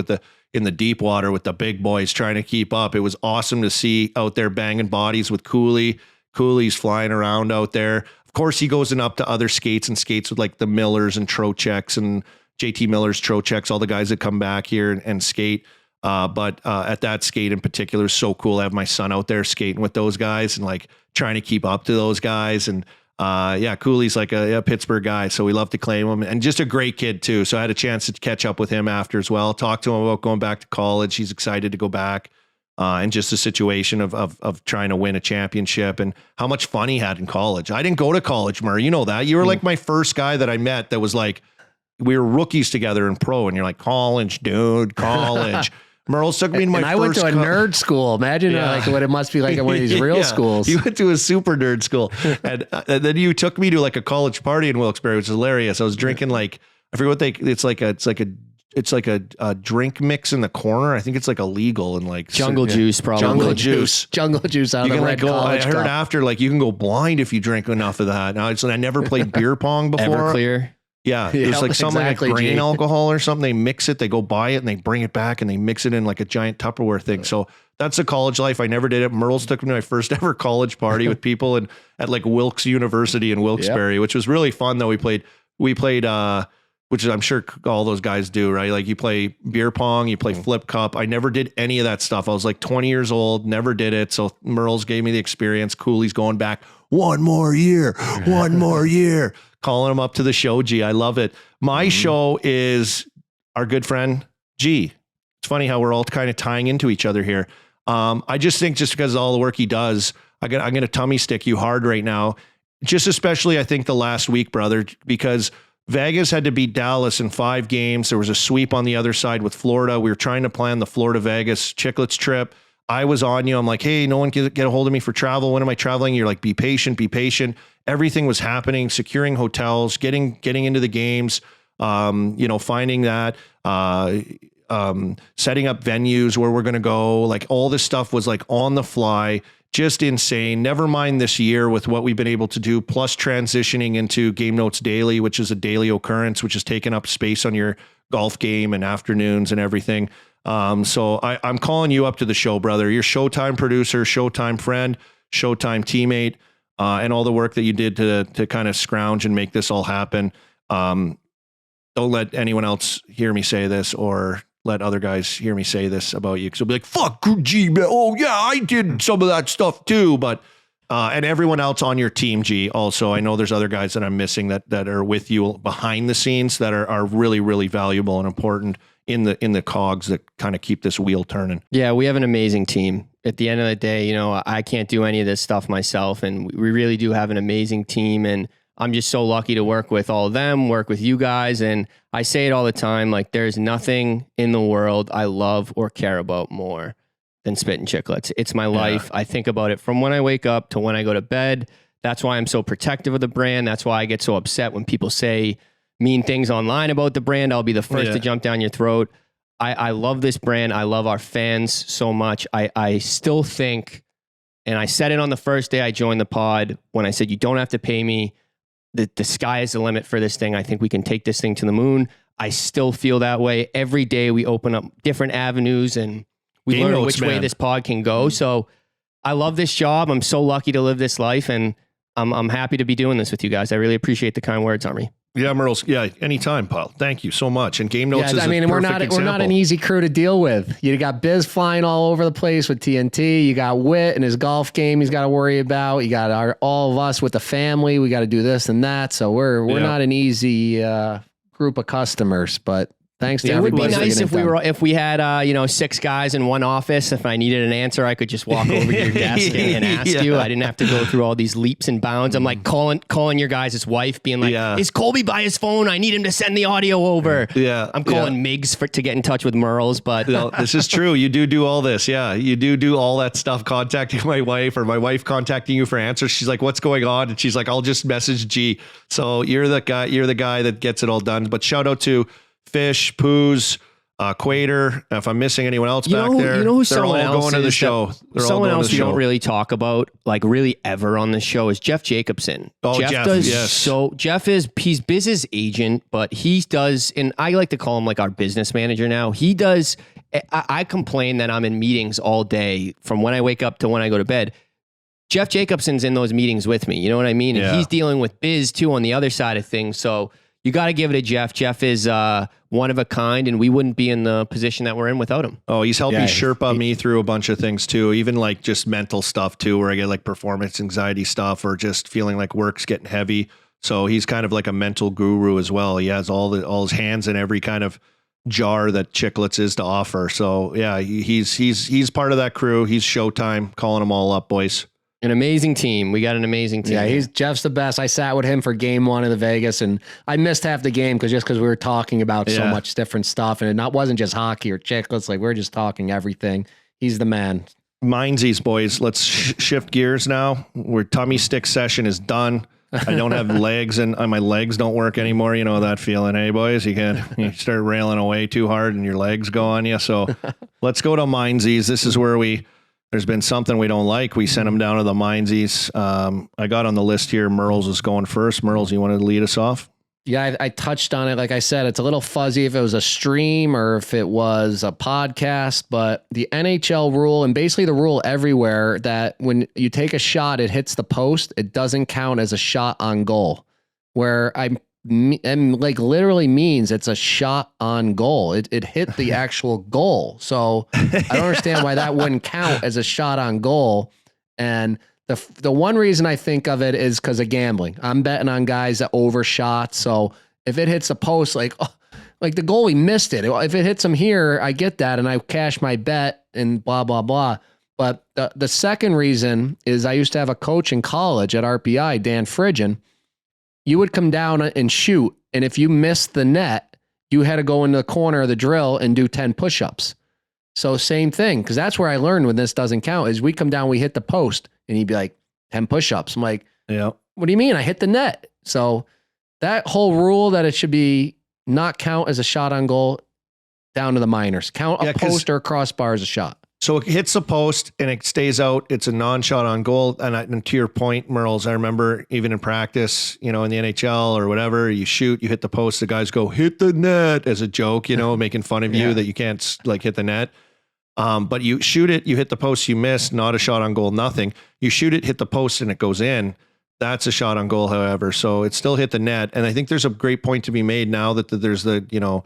in the deep water with the big boys, trying to keep up. It was awesome to see out there banging bodies with Cooley. Cooley's flying around out there. Of course, he goes in up to other skates and skates with like the Millers and Trocheks and JT Miller's, Trocheks, all the guys that come back here and skate. But at that skate in particular, is so cool. I have my son out there skating with those guys and like trying to keep up to those guys. And yeah, Cooley's like a Pittsburgh guy, so we love to claim him, and just a great kid too. So I had a chance to catch up with him after as well. Talk to him about going back to college. He's excited to go back. And just the situation of trying to win a championship and how much fun he had in college. I didn't go to college, Murray. You know that. You were like my first guy that I met that was like, we were rookies together in pro, and you're like, college, dude, college. Merles took me to my I went to a nerd school. Imagine like what it must be like at one of these real schools. You went to a super nerd school. And then you took me to like a college party in Wilkes-Barre, which is hilarious. I was drinking like, I forget what it's like a drink mix in the corner. I think it's like illegal and like jungle juice, probably. Jungle juice out of the red college I heard cup. after like you can go blind if you drink enough of that. Now I never played beer pong before. Everclear. Yeah, it's like something exactly, like grain G. alcohol or something. They mix it, they go buy it, and they bring it back, and they mix it in like a giant Tupperware thing. So that's a college life. I never did it. Merles took me to my first ever college party with people and at like Wilkes University in Wilkes-Barre, which was really fun. Though we played, which is I'm sure all those guys do, right? Like you play beer pong, you play flip cup. I never did any of that stuff. I was like 20 years old, never did it. So Merles gave me the experience. Cooley's going back one more year. Calling him up to the show, G. I love it. My show is our good friend, G. It's funny how we're all kind of tying into each other here. I just think just because of all the work he does, I'm going to tummy stick you hard right now. Just especially, I think, the last week, brother, because Vegas had to beat Dallas in 5 games. There was a sweep on the other side with Florida. We were trying to plan the Florida-Vegas Chiclets trip. I was on you. I'm like, hey, no one can get a hold of me for travel. When am I traveling? You're like, be patient. Everything was happening, securing hotels, getting into the games, finding that, setting up venues where we're going to go. Like all this stuff was like on the fly, just insane. Never mind this year with what we've been able to do, plus transitioning into Game Notes Daily, which is a daily occurrence, which is taking up space on your golf game and afternoons and everything. So I'm calling you up to the show, brother. You're Showtime producer, Showtime friend, Showtime teammate, and all the work that you did to kind of scrounge and make this all happen. Don't let anyone else hear me say this or let other guys hear me say this about you. Cause they'll be like, fuck G, man. Oh yeah, I did some of that stuff too. But, and everyone else on your team, G, also, I know there's other guys that I'm missing that are with you behind the scenes that are really, really valuable and important in the cogs that kind of keep this wheel turning. Yeah, we have an amazing team. At the end of the day, I can't do any of this stuff myself, and we really do have an amazing team, and I'm just so lucky to work with all of them, work with you guys, and I say it all the time, like there's nothing in the world I love or care about more than Spittin' Chiclets. It's my life. I think about it from when I wake up to when I go to bed. That's why I'm so protective of the brand. That's why I get so upset when people say mean things online about the brand. I'll be the first to jump down your throat. I love this brand. I love our fans so much. I still think, and I said it on the first day I joined the pod when I said, you don't have to pay me. The sky is the limit for this thing. I think we can take this thing to the moon. I still feel that way. Every day we open up different avenues and we learn which way this pod can go. So I love this job. I'm so lucky to live this life, and I'm happy to be doing this with you guys. I really appreciate the kind words, Army. Yeah, Merle's. Yeah, anytime, pal. Thank you so much. And Game Notes is I mean, a we're perfect not an easy crew to deal with. You got Biz flying all over the place with TNT. You got Wit and his golf game he's got to worry about. You got all of us with the family. We got to do this and that. So we're not an easy group of customers, but thanks to everybody. It would be nice if we had 6 guys in one office. If I needed an answer, I could just walk over to your desk and ask you. I didn't have to go through all these leaps and bounds. I'm like calling your guys' wife, being like, "Is Colby by his phone? I need him to send the audio over." Yeah, I'm calling Migs to get in touch with Merles, but no, this is true. You do all this. Yeah, you do all that stuff. Contacting my wife, or my wife contacting you for answers. She's like, "What's going on?" And she's like, "I'll just message G." So you're the guy that gets it all done. But shout out to Fish, Poos, Quater. If I'm missing anyone else back there, they're all going to the show. Someone else you don't really talk about, like really ever on the show, is Jeff Jacobson. Oh, Jeff does yes. so. He's Biz's agent, but he does, and I like to call him like our business manager now. He does. I complain that I'm in meetings all day from when I wake up to when I go to bed. Jeff Jacobson's in those meetings with me. You know what I mean? And he's dealing with Biz too on the other side of things. So you got to give it to Jeff. Jeff is one of a kind, and we wouldn't be in the position that we're in without him. Oh, he's helped me Sherpa me through a bunch of things too, even like just mental stuff too, where I get like performance anxiety stuff or just feeling like work's getting heavy. So he's kind of like a mental guru as well. He has all his hands in every kind of jar that Chiclets is to offer. So yeah, he's part of that crew. He's Showtime, calling them all up, boys. An amazing team. We got an amazing team. Yeah, Jeff's the best. I sat with him for game 1 of the Vegas, and I missed half the game because we were talking about so much different stuff, and it wasn't just hockey or Chiclets. Like, we're just talking everything. He's the man. Minezeez, boys. Let's shift gears now. Our tummy stick session is done. I don't have legs, and my legs don't work anymore. You know that feeling, hey, boys? You start railing away too hard, and your legs go on you. So let's go to Minezeez. This is where there's been something we don't like. We sent them down to the Minezeez. I got on the list here. Merles is going first. Merles, you want to lead us off? Yeah, I touched on it. Like I said, it's a little fuzzy if it was a stream or if it was a podcast, but the NHL rule, and basically the rule everywhere, that when you take a shot, it hits the post, it doesn't count as a shot on goal. Where I'm like literally means it's a shot on goal. It hit the actual goal. So I don't understand why that wouldn't count as a shot on goal. And the one reason I think of it is because of gambling. I'm betting on guys that overshot. So if it hits a post, like the goalie missed it. If it hits him here, I get that and I cash my bet and blah, blah, blah. But the second reason is I used to have a coach in college at RPI, Dan Fridgen. You would come down and shoot, and if you missed the net, you had to go into the corner of the drill and do 10 push-ups. So same thing, because that's where I learned when this doesn't count, is we come down, we hit the post, and he'd be like, 10 push-ups. I'm like, yeah. What do you mean? I hit the net. So that whole rule that it should be not count as a shot on goal, down to the minors. Count a post or a crossbar as a shot. So it hits the post and it stays out. It's a non-shot on goal. And to your point, Merles, I remember even in practice, in the NHL or whatever, you shoot, you hit the post, the guys go, hit the net as a joke, making fun of you that you can't like hit the net. But you shoot it, you hit the post, you miss, not a shot on goal, nothing. You shoot it, hit the post and it goes in. That's a shot on goal, however. So it still hit the net. And I think there's a great point to be made now that there's the,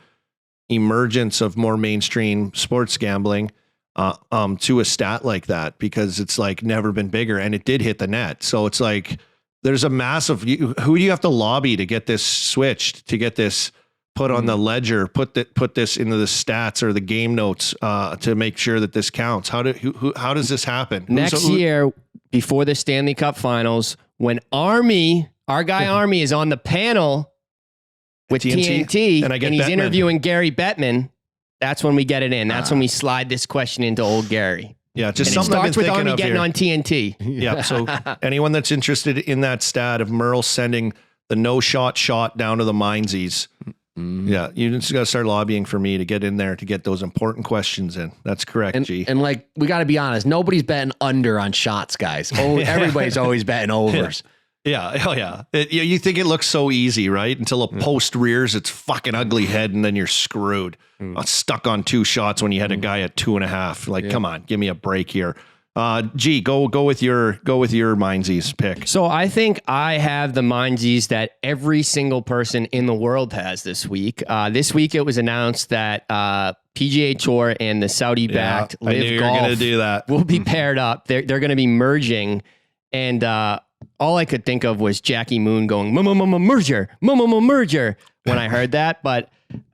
emergence of more mainstream sports gambling to a stat like that, because it's like never been bigger and it did hit the net. So it's like, there's a massive, who do you have to lobby to get this switched, to get this put on the ledger, put this into the stats or the game notes to make sure that this counts? How does this happen? Next year, before the Stanley Cup Finals, when our guy Army is on the panel with TNT and he's interviewing Gary Bettman, that's when we get it in. That's when we slide this question into old Gary. Yeah, just and something it starts with Army getting here on TNT. Yeah, so anyone that's interested in that stat of Merle sending the no-shot down to the Minezees, yeah, you just got to start lobbying for me to get in there to get those important questions in. That's correct, G. And like, we got to be honest, nobody's betting under on shots, guys. Oh, everybody's always betting overs. Yeah. Oh, yeah. You think it looks so easy, right? Until a post rears its fucking ugly head, and then you're screwed. Stuck on 2 shots when you had a guy at 2.5. Like, come on, give me a break here. G, go with your Minezeez pick. So I think I have the Minzees that every single person in the world has this week. This week it was announced that PGA Tour and the Saudi-backed I knew Live you were gonna Golf do that. will be paired up. They're going to be merging, and all I could think of was Jackie Moon going merger when I heard that. But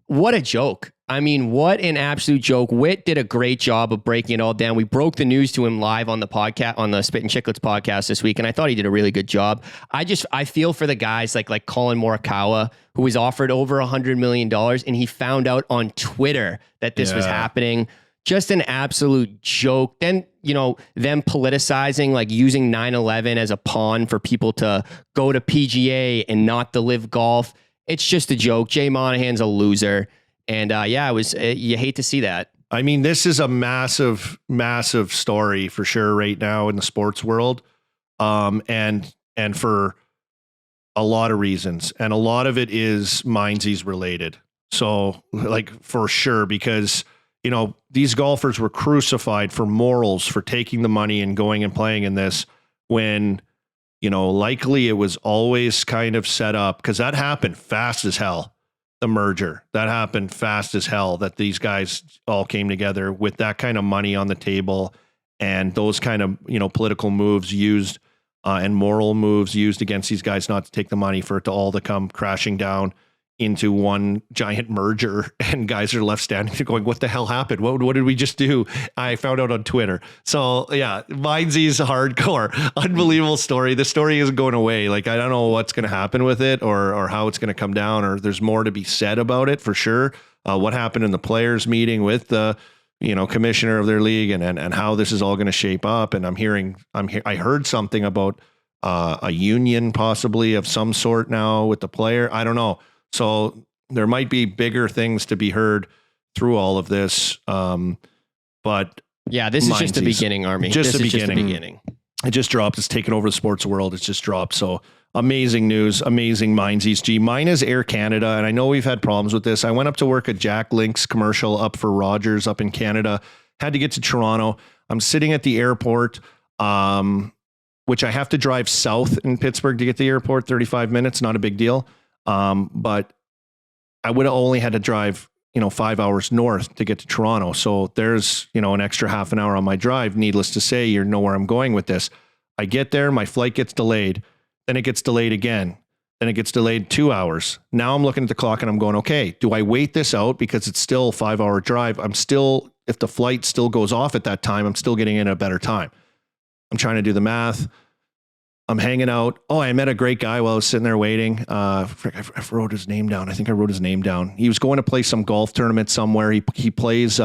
what a joke! I mean, what an absolute joke. Whit did a great job of breaking it all down. We broke the news to him live on the podcast, on the Spittin Chiclets podcast this week, and I thought he did a really good job. I feel for the guys like Colin Morikawa, who was offered over $100 million, and he found out on Twitter that this was happening. Just an absolute joke. Then, them politicizing, like using 9/11 as a pawn for people to go to PGA and not to Live Golf. It's just a joke. Jay Monahan's a loser. And you hate to see that. I mean, this is a massive, massive story for sure right now in the sports world. And for a lot of reasons. And a lot of it is Minezeez related. So like for sure, because, these golfers were crucified for morals, for taking the money and going and playing in this when, likely it was always kind of set up, because that happened fast as hell. The merger that happened fast as hell, that these guys all came together with that kind of money on the table and those kind of, political moves used and moral moves used against these guys not to take the money, for it to all to come crashing down into one giant merger, and guys are left standing there going, what the hell happened? What did we just do? I found out on Twitter. So yeah, Minezeez hardcore, unbelievable story. The story isn't going away. Like, I don't know what's going to happen with it or how it's going to come down, or there's more to be said about it for sure. What happened in the players meeting with the, commissioner of their league and how this is all going to shape up. And I heard something about a union possibly of some sort now with the player. I don't know. So there might be bigger things to be heard through all of this. But yeah, this is just the beginning, Army. Just the beginning. It just dropped. It's taken over the sports world. It's just dropped. So amazing news. Amazing Minezeez. G. Mine is Air Canada. And I know we've had problems with this. I went up to work a Jack Link's commercial up for Rogers up in Canada. Had to get to Toronto. I'm sitting at the airport, which I have to drive south in Pittsburgh to get to the airport, 35 minutes. Not a big deal. But I would have only had to drive, 5 hours north to get to Toronto. So there's, an extra half an hour on my drive. Needless to say, you know where I'm going with this. I get there, my flight gets delayed, then it gets delayed again. Then it gets delayed 2 hours. Now I'm looking at the clock and I'm going, okay, do I wait this out because it's still a 5 hour drive? If the flight still goes off at that time, I'm still getting in a better time. I'm trying to do the math. I'm hanging out. Oh, I met a great guy while I was sitting there waiting. I wrote his name down. I think I wrote his name down. He was going to play some golf tournament somewhere. He plays,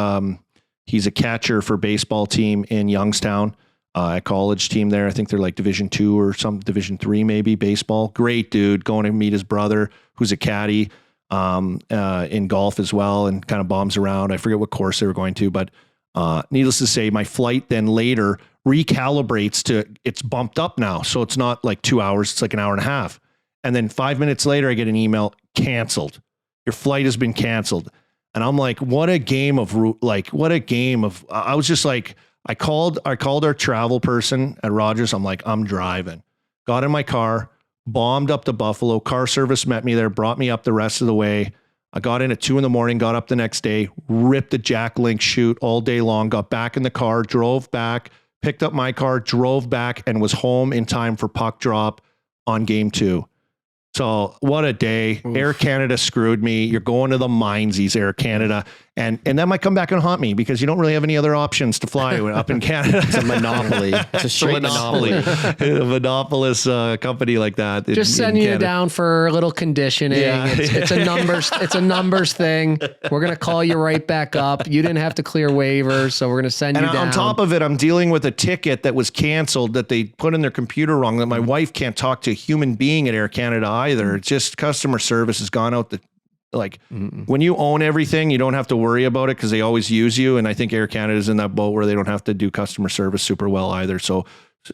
he's a catcher for baseball team in Youngstown, a college team there. I think they're like Division II or some Division III, maybe baseball. Great dude. Going to meet his brother, who's a caddy in golf as well, and kind of bombs around. I forget what course they were going to, but needless to say, my flight then later recalibrates to, it's bumped up now. So it's not like 2 hours, it's like an hour and a half. And then 5 minutes later, I get an email, canceled. Your flight has been canceled. And I'm like, what a game of, I was just like, I called our travel person at Rogers. I'm like, I'm driving. Got in my car, bombed up to Buffalo. Car service met me there, brought me up the rest of the way. I got in at 2 a.m, got up the next day, ripped the Jack Link shoot all day long, got back in the car, drove back, picked up my car, drove back, and was home in time for puck drop on game 2. So what a day. Oof. Air Canada screwed me. You're going to the Minezeez, Air Canada. And that might come back and haunt me because you don't really have any other options to fly up in Canada. It's a monopoly. It's a straight monopoly. A monopolist company like that. Just sending you down for a little conditioning. Yeah. It's a numbers thing. We're going to call you right back up. You didn't have to clear waivers, so we're going to send you down. On top of it, I'm dealing with a ticket that was canceled that they put in their computer wrong, that my wife can't talk to a human being at Air Canada either. It's just customer service has gone out the when you own everything, you don't have to worry about it because they always use you. And I think Air Canada is in that boat where they don't have to do customer service super well either. So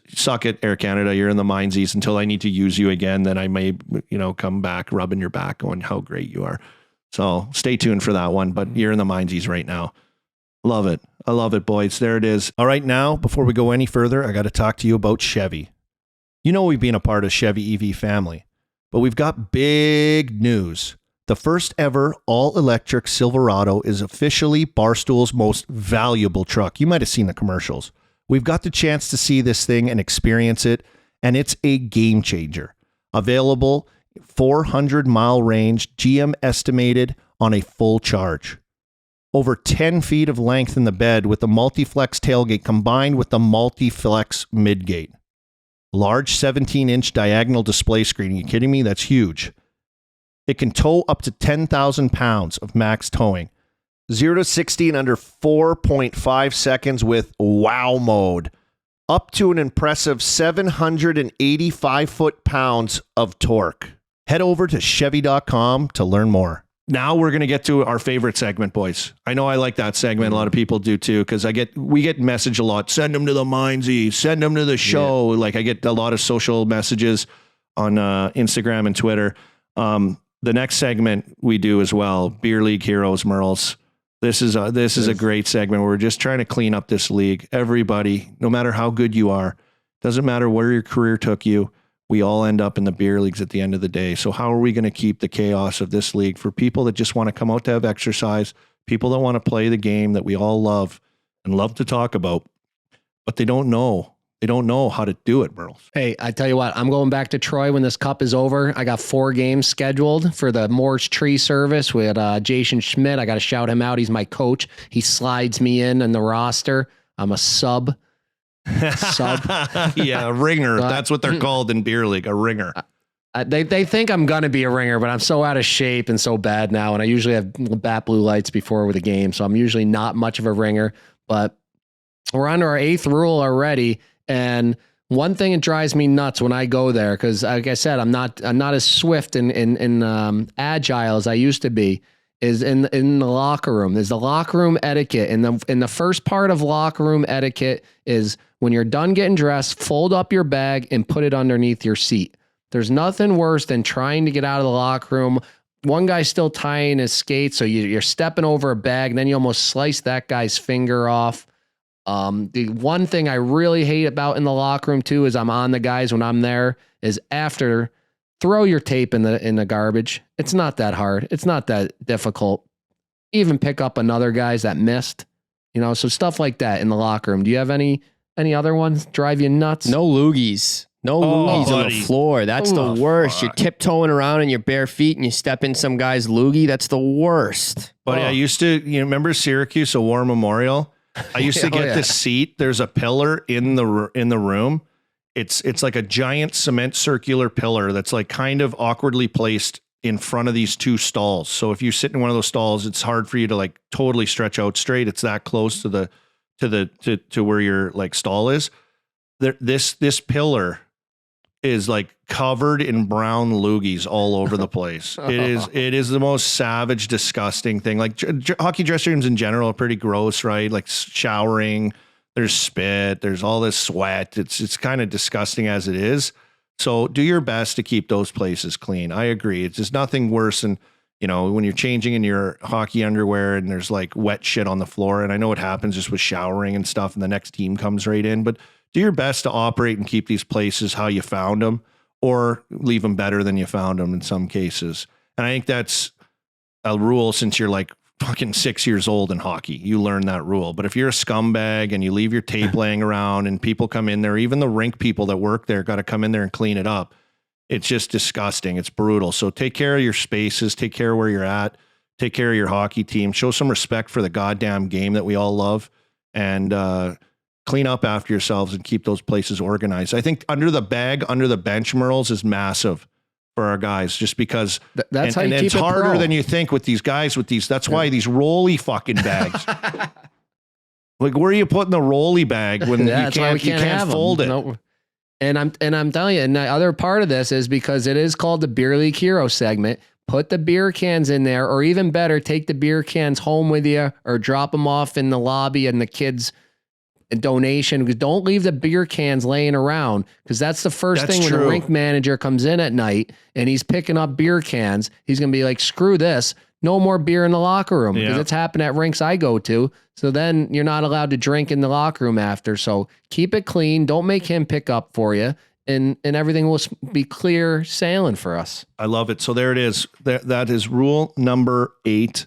suck it, Air Canada. You're in the Minezeez until I need to use you again. Then I may, come back rubbing your back going how great you are. So stay tuned for that one. But you're in the Minezeez right now. Love it. I love it, boys. There it is. All right, now, before we go any further, I got to talk to you about Chevy. You know we've been a part of Chevy EV family, but we've got big news. The first ever all-electric Silverado is officially Barstool's most valuable truck. You might have seen the commercials. We've got the chance to see this thing and experience it, and it's a game changer. Available 400-mile range, GM estimated on a full charge. Over 10 feet of length in the bed with the multi-flex tailgate combined with the multi-flex midgate. Large 17-inch diagonal display screen. Are you kidding me? That's huge. It can tow up to 10,000 pounds of max towing. 0 to 60 in under 4.5 seconds with wow mode. Up to an impressive 785 foot-pounds of torque. Head over to Chevy.com to learn more. Now we're going to get to our favorite segment, boys. I know I like that segment. A lot of people do too, because we get message a lot. Send them to the Minezeez. Send them to the show. Yeah. Like I get a lot of social messages on Instagram and Twitter. The next segment we do as well, Beer League Heroes, Merles. This is a great segment where we're just trying to clean up this league. Everybody, no matter how good you are, doesn't matter where your career took you, we all end up in the beer leagues at the end of the day. So how are we going to keep the chaos of this league for people that just want to come out to have exercise, people that want to play the game that we all love and love to talk about, but they don't know. They don't know how to do it, Merles. Hey, I tell you what, I'm going back to Troy when this cup is over. I got 4 games scheduled for the Moore's Tree service with Jason Schmidt. I got to shout him out. He's my coach. He slides me in the roster. I'm a sub. Yeah, a ringer. That's what they're called in beer league, a ringer. They think I'm going to be a ringer, but I'm so out of shape and so bad now. And I usually have bat blue lights before with a game. So I'm usually not much of a ringer, but we're on to our 8th rule already. And one thing that drives me nuts when I go there, because like I said, I'm not as swift and agile as I used to be, is in the locker room. There's the locker room etiquette. And the first part of locker room etiquette is when you're done getting dressed, fold up your bag and put it underneath your seat. There's nothing worse than trying to get out of the locker room. One guy's still tying his skates, so you're stepping over a bag, and then you almost slice that guy's finger off. The one thing I really hate about in the locker room too is I'm on the guys when I'm there is after throw your tape in the garbage. It's not that hard. It's not that difficult. Even pick up another guys that missed, so stuff like that in the locker room. Do you have any other ones drive you nuts? No loogies. No loogies on the floor. That's the worst. Fuck. You're tiptoeing around in your bare feet and you step in some guy's loogie. That's the worst. But I used to, remember Syracuse, a war memorial? I used to get this seat. There's a pillar in the room. It's like a giant cement circular pillar that's like kind of awkwardly placed in front of these 2 stalls. So if you sit in one of those stalls, it's hard for you to like totally stretch out straight. It's that close to where your like stall is. This pillar is like covered in brown loogies all over the place. It is the most savage, disgusting thing. Like hockey dressing rooms in general are pretty gross, right? Like showering, there's spit, there's all this sweat. It's kind of disgusting as it is. So do your best to keep those places clean. I agree. It's just nothing worse than, when you're changing in your hockey underwear and there's like wet shit on the floor. And I know it happens just with showering and stuff and the next team comes right in, but do your best to operate and keep these places how you found them or leave them better than you found them in some cases. And I think that's a rule since you're like fucking 6 years old in hockey. You learn that rule. But if you're a scumbag and you leave your tape laying around and people come in there, even the rink people that work there got to come in there and clean it up. It's just disgusting. It's brutal. So take care of your spaces, take care of where you're at, take care of your hockey team, show some respect for the goddamn game that we all love, and clean up after yourselves and keep those places organized. I think under the bench, Merles, is massive for our guys, just because that's how you keep it's it harder pro. Than you think with these guys that's why these rolly fucking bags. Like, where are you putting the rolly bag when you can't fold it? No. And I'm telling you, and the other part of this is because it is called the Beer League Hero segment. Put the beer cans in there, or even better, take the beer cans home with you or drop them off in the lobby and the kids' donation. Because don't leave the beer cans laying around, because that's the first thing when the rink manager comes in at night and he's picking up beer cans. He's going to be like, screw this. no more beer in the locker room because Yeah. it's happened at rinks I go to. So then you're not allowed to drink in the locker room after. So keep it clean. Don't make him pick up for you. And everything will be clear sailing for us. I love it. So there it is. That is rule number 8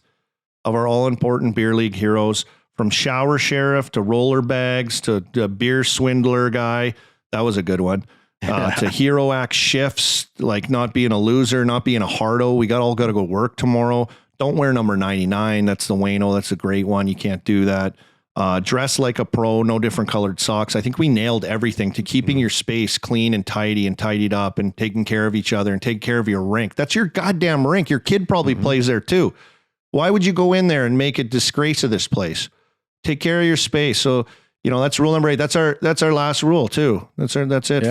of our all-important beer league heroes. From shower sheriff to roller bags to beer swindler guy. That was a good one. To hero act shifts, like not being a loser, not being a hardo. We all got to go work tomorrow. Don't wear number 99. That's the Wayno. That's a great one. You can't do that. Dress like a pro, no different colored socks. I think we nailed everything to keeping your space clean and tidy and tidied up and taking care of each other and taking care of your rink. That's your goddamn rink. Your kid probably plays there too. Why would you go in there and make a disgrace of this place? Take care of your space. So, that's rule number 8. That's our last rule too. That's it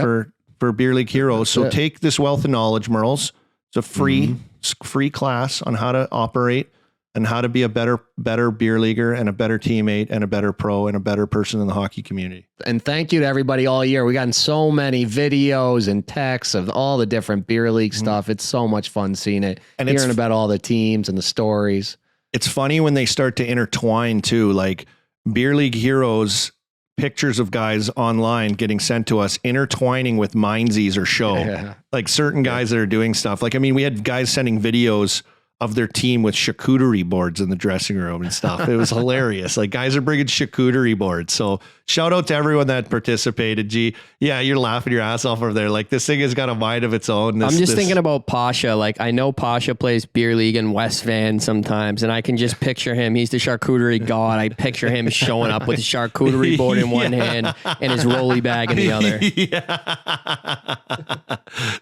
for Beer League Heroes. So take this wealth of knowledge, Merles. It's a free class on how to operate and how to be a better beer leaguer and a better teammate and a better pro and a better person in the hockey community. And thank you to everybody all year. We gotten so many videos and texts of all the different beer league stuff. It's so much fun seeing it and hearing about all the teams and the stories. It's funny when they start to intertwine too, like Beer League Heroes pictures of guys online getting sent to us intertwining with Minezeez or show. Yeah. Like certain guys that are doing stuff. Like, I mean, we had guys sending videos of their team with charcuterie boards in the dressing room and stuff. It was hilarious. Like guys are bringing charcuterie boards. So shout out to everyone that participated. Gee, yeah, you're laughing your ass off over there. Like this thing has got a mind of its own. I'm just thinking about Pasha. Like I know Pasha plays beer league in West Van sometimes, and I can just picture him. He's the charcuterie god. I picture him showing up with a charcuterie board in one hand and his rolly bag in the other. Yeah.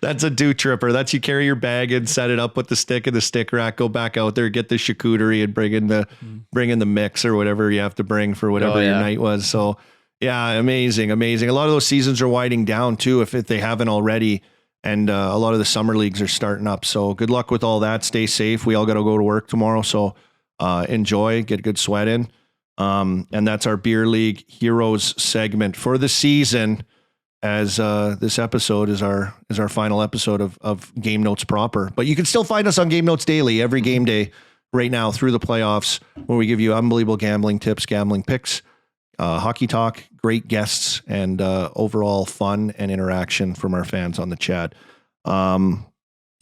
That's a do tripper. That's you carry your bag and set it up with the stick in the stick rack, go back out there, get the charcuterie and bring in the mix or whatever you have to bring for whatever your night was. So yeah, amazing. A lot of those seasons are winding down too, if they haven't already. And a lot of the summer leagues are starting up. So good luck with all that. Stay safe. We all got to go to work tomorrow. So enjoy, get a good sweat in. And that's our Beer League Heroes segment for the season, as this episode is our final episode of Game Notes proper. But you can still find us on Game Notes Daily every game day right now through the playoffs, where we give you unbelievable gambling tips, gambling picks, hockey talk, great guests, and overall fun and interaction from our fans on the chat.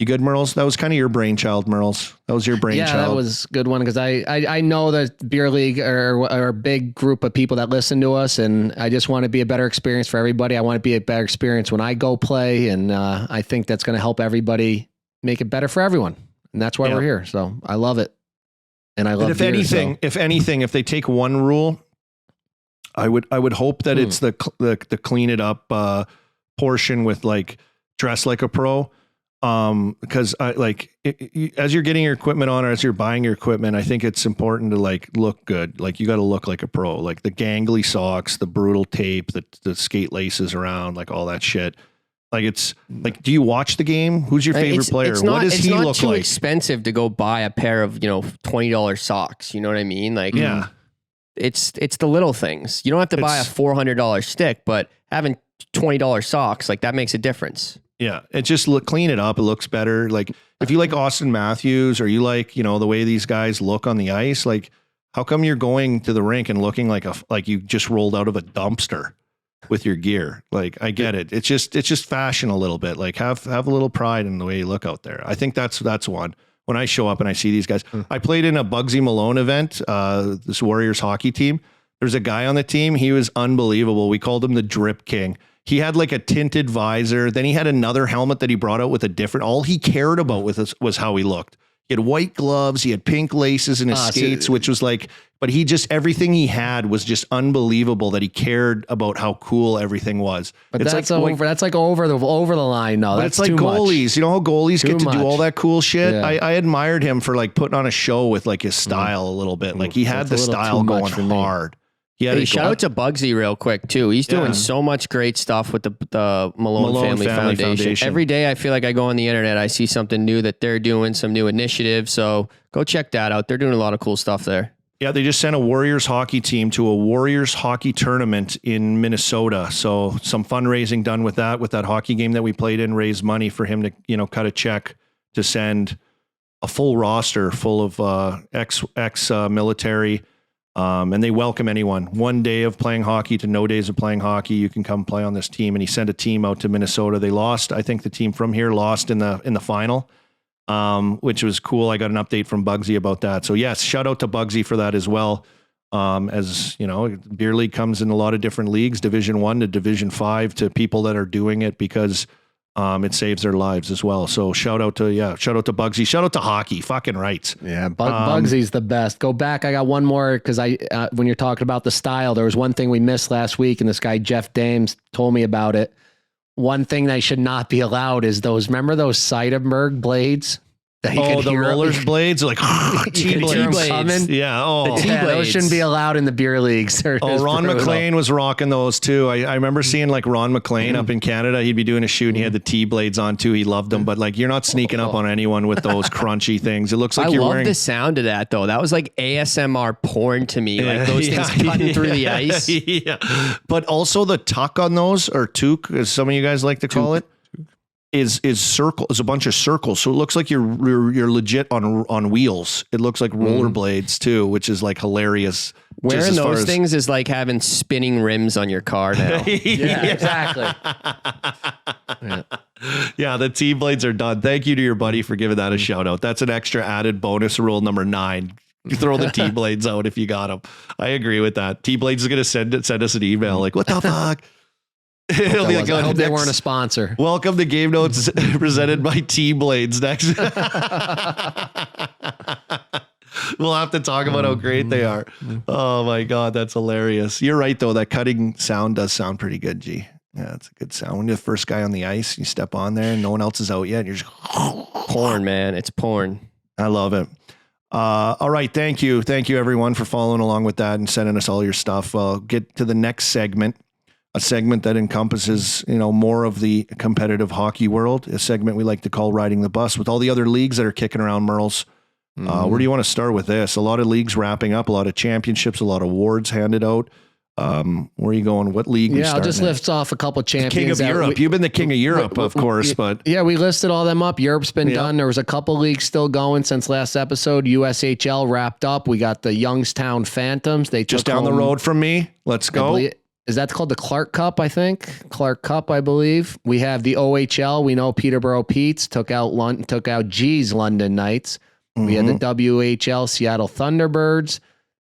You good, Merles? That was kind of your brainchild, Merles. That was your brainchild. Yeah, that was a good one because I know that Beer League are a big group of people that listen to us, and I just want to be a better experience for everybody. I want to be a better experience when I go play, and I think that's going to help everybody make it better for everyone, and that's why we're here. So I love it, and I love. And if anything, if they take one rule, I would hope that it's the clean it up portion with like dress like a pro. Because as you're getting your equipment on or as you're buying your equipment, I think it's important to like look good. Like you got to look like a pro, like the gangly socks, the brutal tape, the skate laces around, like all that shit. Like it's like, do you watch the game? Who's your favorite player? What does he look like? It's not too expensive to go buy a pair of, $20 socks. You know what I mean? Like, it's the little things. You don't have to buy a $400 stick, but having $20 socks, like that makes a difference. Yeah, it just clean it up. It looks better. Like if you like Austin Matthews or you like, the way these guys look on the ice, like how come you're going to the rink and looking like you just rolled out of a dumpster with your gear? Like I get it. It's just fashion a little bit. Like have a little pride in the way you look out there. I think that's one. When I show up and I see these guys, I played in a Bugsy Malone event, this Warriors hockey team. There's a guy on the team. He was unbelievable. We called him the Drip King. He had like a tinted visor. Then he had another helmet that he brought out with all he cared about with us was how he looked. He had white gloves. He had pink laces in his skates, which was like, but everything he had was just unbelievable that he cared about how cool everything was. But it's that's like over the line. No, that's it's like goalies. You know how goalies get to do all that cool shit? Yeah. I admired him for like putting on a show with like his style a little bit. Like he had the style going hard. Hey, shout out to Bugsy real quick too. He's doing so much great stuff with the Malone Family Foundation. Every day I feel like I go on the internet, I see something new that they're doing, some new initiatives. So go check that out. They're doing a lot of cool stuff there. Yeah, they just sent a Warriors hockey team to a Warriors hockey tournament in Minnesota. So some fundraising done with that hockey game that we played in, raised money for him to, cut a check to send a full roster full of ex military. And they welcome anyone. 1 day of playing hockey to no days of playing hockey. You can come play on this team. And he sent a team out to Minnesota. They lost. I think the team from here lost in the final, which was cool. I got an update from Mugsy about that. So yes, shout out to Mugsy for that as well. As you know, beer league comes in a lot of different leagues, Division 1 to Division 5, to people that are doing it because it saves their lives as well. So shout out to Mugsy, shout out to hockey, fucking right. Yeah, Bugsy's the best. Go back. I got one more because when you're talking about the style, there was one thing we missed last week, and this guy Jeff Dames told me about it. One thing that should not be allowed is remember those Seidenberg blades? The rollers blades, like T-blades. Yeah. Oh, those shouldn't be allowed in the beer leagues. Ron McLean was rocking those too. I remember seeing like Ron McLean up in Canada. He'd be doing a shoot and he had the T-blades on too. He loved them, but like you're not sneaking up on anyone with those crunchy things. It looks like you're wearing. I love the sound of that though. That was like ASMR porn to me. Like those things cutting through the ice. Yeah. But also the tuck on those, or toque, as some of you guys like to call it, is a bunch of circles. So it looks like you're legit on wheels. It looks like rollerblades too, which is like hilarious. Wearing those things is like having spinning rims on your car now. Yeah, exactly. Yeah, the T-blades are done. Thank you to your buddy for giving that a shout out. That's an extra added bonus rule number 9. You throw the T-blades out if you got them. I agree with that. T-blades is going to send us an email like, what the fuck? I hope they weren't a sponsor. Welcome to Game Notes presented by T-blades. Next. We'll have to talk about how great they are. Oh my God, that's hilarious. You're right though. That cutting sound does sound pretty good, G. Yeah, it's a good sound. When you're the first guy on the ice, you step on there and no one else is out yet. And you're just porn, man. It's porn. I love it. All right. Thank you. Thank you everyone for following along with that and sending us all your stuff. I'll get to the next segment. A segment that encompasses, more of the competitive hockey world, a segment we like to call Riding the Bus with all the other leagues that are kicking around, Merles. Where do you want to start with this? A lot of leagues wrapping up, a lot of championships, a lot of awards handed out. Where are you going? What league? Yeah, I'll just lift off a couple champions. King of Europe. You've been the king of Europe, of course, but yeah, we listed all them up. Europe's been done. There was a couple leagues still going since last episode. USHL wrapped up. We got the Youngstown Phantoms. They just down the road from me. Let's go. Is that called the Clark Cup? I think Clark Cup, I believe. We have the OHL. We know Peterborough Petes took out G's London Knights. We had the WHL Seattle Thunderbirds.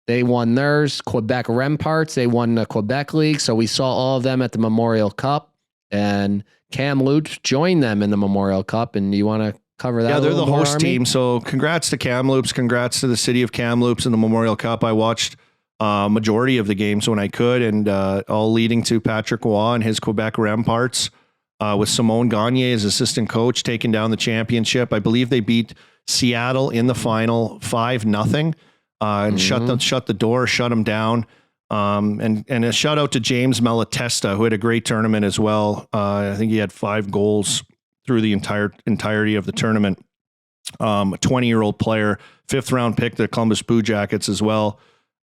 They won theirs. Quebec Remparts. They won the Quebec League. So we saw all of them at the Memorial Cup, and Kamloops joined them in the Memorial Cup. And you want to cover that? Yeah, they're the host Army? team. So congrats to Kamloops. Congrats to the city of Kamloops in the Memorial Cup. I watched majority of the games when I could, and all leading to Patrick Waugh and his Quebec Remparts with Simone Gagne as assistant coach taking down the championship. I believe they beat Seattle in the final 5-0 and shut the door, shut them down. And a shout out to James Malatesta, who had a great tournament as well. I think he had 5 goals through the entirety of the tournament. A 20-year-old player, 5th round pick, the Columbus Blue Jackets as well.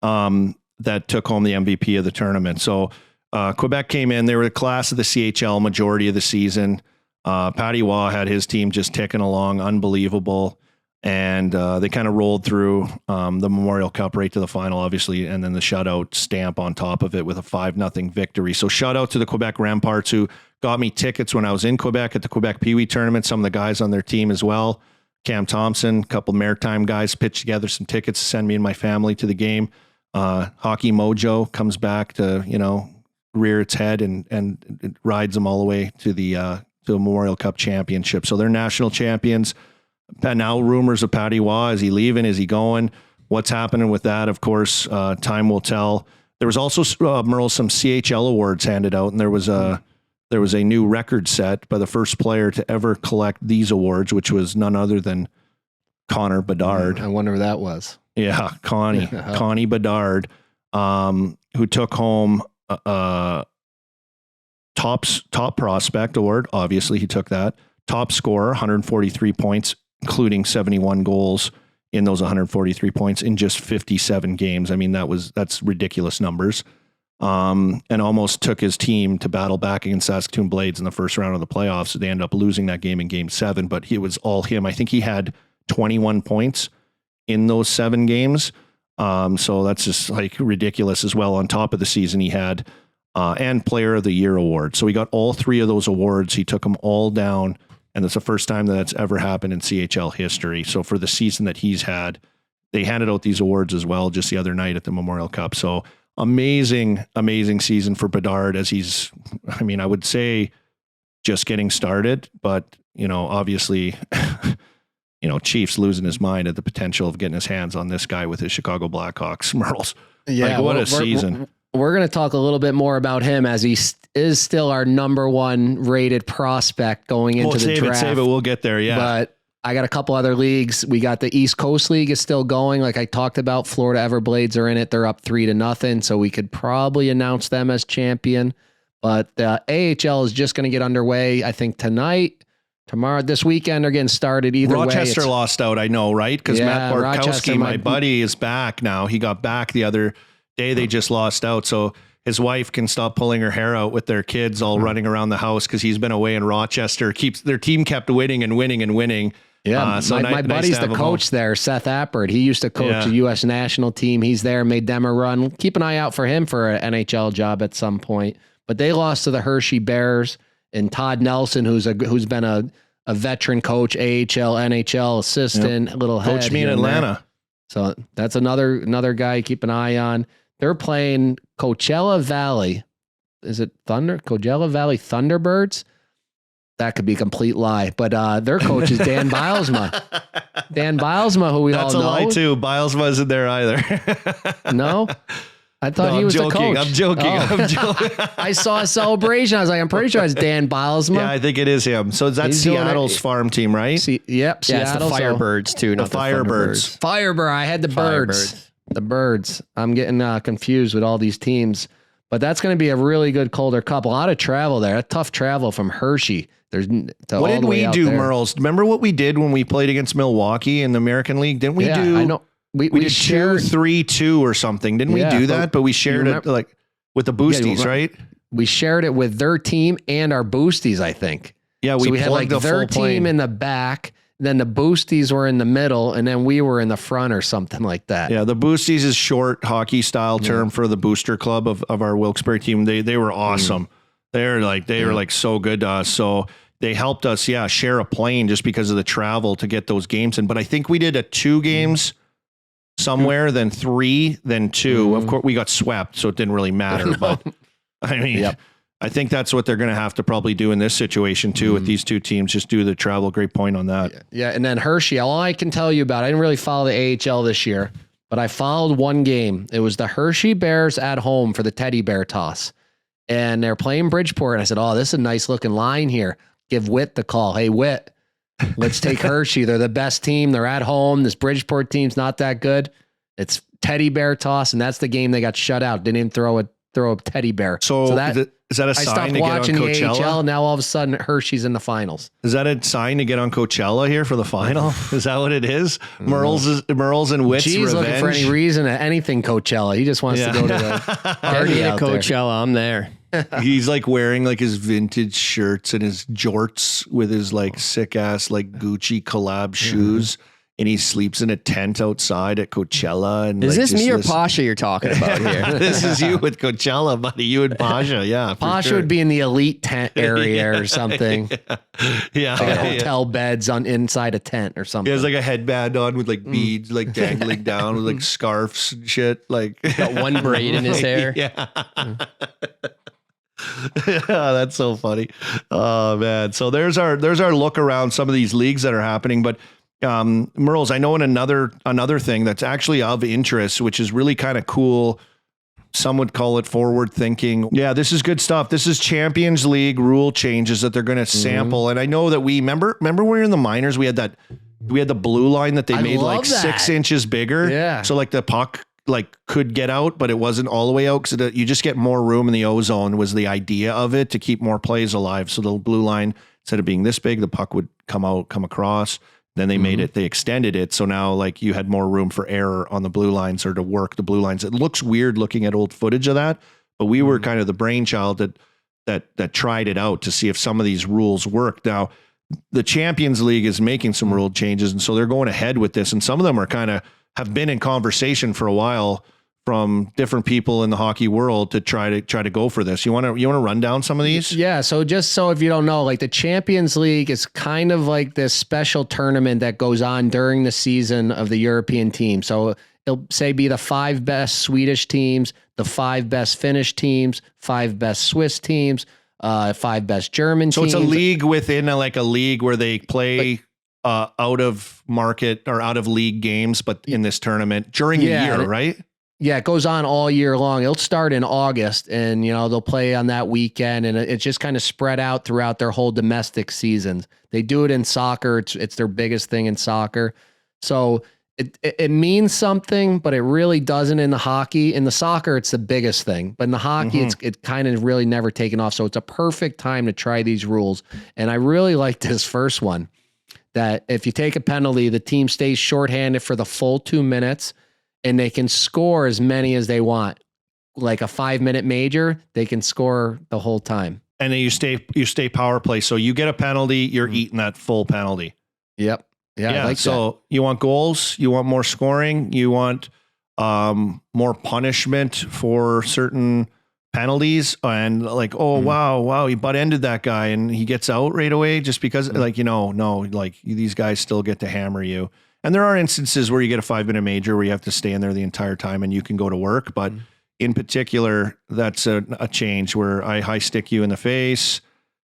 That took home the MVP of the tournament. So Quebec came in. They were the class of the CHL majority of the season. Patty Waugh had his team just ticking along, unbelievable. And they kind of rolled through the Memorial Cup right to the final, obviously, and then the shutout stamp on top of it with a 5-0 victory. So shout out to the Quebec Remparts, who got me tickets when I was in Quebec at the Quebec Pee Wee tournament. Some of the guys on their team as well. Cam Thompson, a couple Maritime guys pitched together some tickets to send me and my family to the game. Hockey Mojo comes back to, rear its head and it rides them all the way to the Memorial Cup championship. So they're national champions. Now rumors of Patty Waugh. Is he leaving? Is he going? What's happening with that? Of course, time will tell. There was also, Merle, some CHL awards handed out, and there was a new record set by the first player to ever collect these awards, which was none other than Connor Bedard. I wonder who that was. Yeah, Connie Bedard, who took home top prospect award. Obviously, he took that. Top scorer, 143 points, including 71 goals in those 143 points in just 57 games. I mean, that's ridiculous numbers. And almost took his team to battle back against Saskatoon Blades in the first round of the playoffs. So they ended up losing that game in Game 7, but it was all him. I think he had 21 points in those 7 games. So that's just like ridiculous as well on top of the season he had, and Player of the Year award. So he got all 3 of those awards. He took them all down, and it's the first time that's ever happened in CHL history. So for the season that he's had, they handed out these awards as well just the other night at the Memorial Cup. So amazing season for Bedard as he's, I mean, I would say just getting started, but obviously, Chiefs losing his mind at the potential of getting his hands on this guy with his Chicago Blackhawks. Merles. Yeah. What a season. We're going to talk a little bit more about him as he is still our number 1 rated prospect going into the draft. Save it. We'll get there. Yeah. But I got a couple other leagues. We got the East Coast League is still going. Like I talked about, Florida Everblades are in it. They're up 3-0. So we could probably announce them as champion. But the AHL is just going to get underway, I think, tonight, tomorrow, this weekend. They're getting started either Rochester way. lost out, I know, right? Because Matt Rochester, Barkowski, my buddy, is back now. He got back the other day. They just lost out. So his wife can stop pulling her hair out with their kids all running around the house because he's been away in Rochester. Their team kept winning and winning and winning. Yeah, my buddy's the coach there, Seth Appert. He used to coach the U.S. national team. He's there, made them a run. Keep an eye out for him for an NHL job at some point. But they lost to the Hershey Bears, and Todd Nelson, who's been a veteran coach, AHL, NHL assistant, little head. Coached me in Atlanta. So that's another guy to keep an eye on. They're playing Coachella Valley. Is it Coachella Valley Thunderbirds? That could be a complete lie, but their coach is Dan Bilesma. Dan Bilesma, who That's all know. That's a lie too. Bilesma isn't there either. No, I thought he was the coach. I'm joking. I saw a celebration. I was like, I'm pretty sure it's Dan Bilesma. Yeah, I think it is him. So that's Seattle's farm team, right? Yep. Yeah, it's the Firebirds too, not the Firebirds. Firebird. I had the birds. The birds. I'm getting confused with all these teams, but that's going to be a really good Calder Cup. A lot of travel there. A tough travel from Hershey. What did we do, Merles? Remember what we did when we played against Milwaukee in the American League? Didn't we do? I know. We did shared 2-3-2 or something. Didn't we do that? But we shared it like with the boosties, right? We shared it with their team and our boosties, I think. Yeah, we had like their team in the back, then the boosties were in the middle, and then we were in the front or something like that. Yeah, the boosties is short hockey style term for the booster club of our Wilkes-Barre team. They were awesome. They were like so good to us. So they helped us, share a plane just because of the travel to get those games in. But I think we did a 2 games somewhere, then 3, then 2. Of course, we got swept, so it didn't really matter. But I mean, I think that's what they're going to have to probably do in this situation too with these 2 teams. Just do the travel. Great point on that. Yeah, and then Hershey. All I can tell you about, I didn't really follow the AHL this year, but I followed one game. It was the Hershey Bears at home for the teddy bear toss. And they're playing Bridgeport. And I said, this is a nice looking line here. Give Witt the call. Hey, Witt, let's take Hershey. They're the best team. They're at home. This Bridgeport team's not that good. It's teddy bear toss, and that's the game they got shut out. Didn't even throw a teddy bear. So that is that a sign to get on Coachella? The AHL, now all of a sudden Hershey's in the finals. Is that a sign to get on Coachella here for the final? Is that what it is? Merles and Witt's G's revenge? Looking for any reason at anything Coachella. He just wants to go to the party out Coachella. I'm there. He's like wearing like his vintage shirts and his jorts with his like sick ass like Gucci collab shoes. And he sleeps in a tent outside at Coachella. And is this me or Pasha you're talking about here? This is you with Coachella, buddy. You and Pasha, yeah. Pasha would be in the elite tent area or something. Yeah. Like hotel beds on inside a tent or something. He has like a headband on with like beads like dangling down with like scarves and shit. Like got one braid in his hair. Yeah. Yeah, that's so funny. Oh man. So there's our look around some of these leagues that are happening, but Merles, I know in another thing that's actually of interest, which is really kind of cool. Some would call it forward thinking. Yeah, this is good stuff. This is Champions League rule changes that they're going to sample. And I know that we remember when we were in the minors, we had the blue line that they made like 6 inches bigger. Yeah. So like the puck like could get out, but it wasn't all the way out because you just get more room in the ozone was the idea of it to keep more plays alive. So the blue line, instead of being this big, the puck would come across. Then they made it, they extended it. So now like you had more room for error on the blue lines or to work the blue lines. It looks weird looking at old footage of that, but we were kind of the brainchild that tried it out to see if some of these rules worked. Now the Champions League is making some rule changes, and so they're going ahead with this. And some of them are kind of have been in conversation for a while from different people in the hockey world to try to go for this. You want to run down some of these? Yeah. So just so if you don't know, like the Champions League is kind of like this special tournament that goes on during the season of the European team. So it'll say be the 5 best Swedish teams, the 5 best Finnish teams, 5 best Swiss teams, 5 best German teams. So it's a league within a league where they play out of market or out of league games, but in this tournament during a year, right? Yeah, it goes on all year long. It'll start in August, and they'll play on that weekend, and it's just kind of spread out throughout their whole domestic seasons. They do it in soccer. It's their biggest thing in soccer. So it means something, but it really doesn't in the hockey. In the soccer, it's the biggest thing, but in the hockey, it's kind of really never taken off. So it's a perfect time to try these rules. And I really like this first one, that if you take a penalty, the team stays shorthanded for the full 2 minutes, and they can score as many as they want. Like a 5-minute major, they can score the whole time. And then you stay power play. So you get a penalty, you're eating that full penalty. Yep. Yeah. I like so you want goals, you want more scoring, you want more punishment for certain penalties, and like, wow, he butt ended that guy and he gets out right away just because these guys still get to hammer you. And there are instances where you get a 5-minute major where you have to stay in there the entire time and you can go to work. But in particular, that's a change where I high stick you in the face.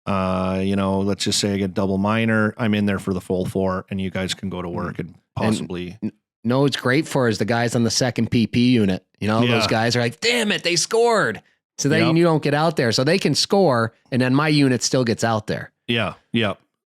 Let's just say I get double minor. I'm in there for the full 4 and you guys can go to work and possibly. No, it's great for is the guys on the second PP unit. Those guys are like, damn it, they scored. So then you don't get out there. So they can score, and then my unit still gets out there. Yeah.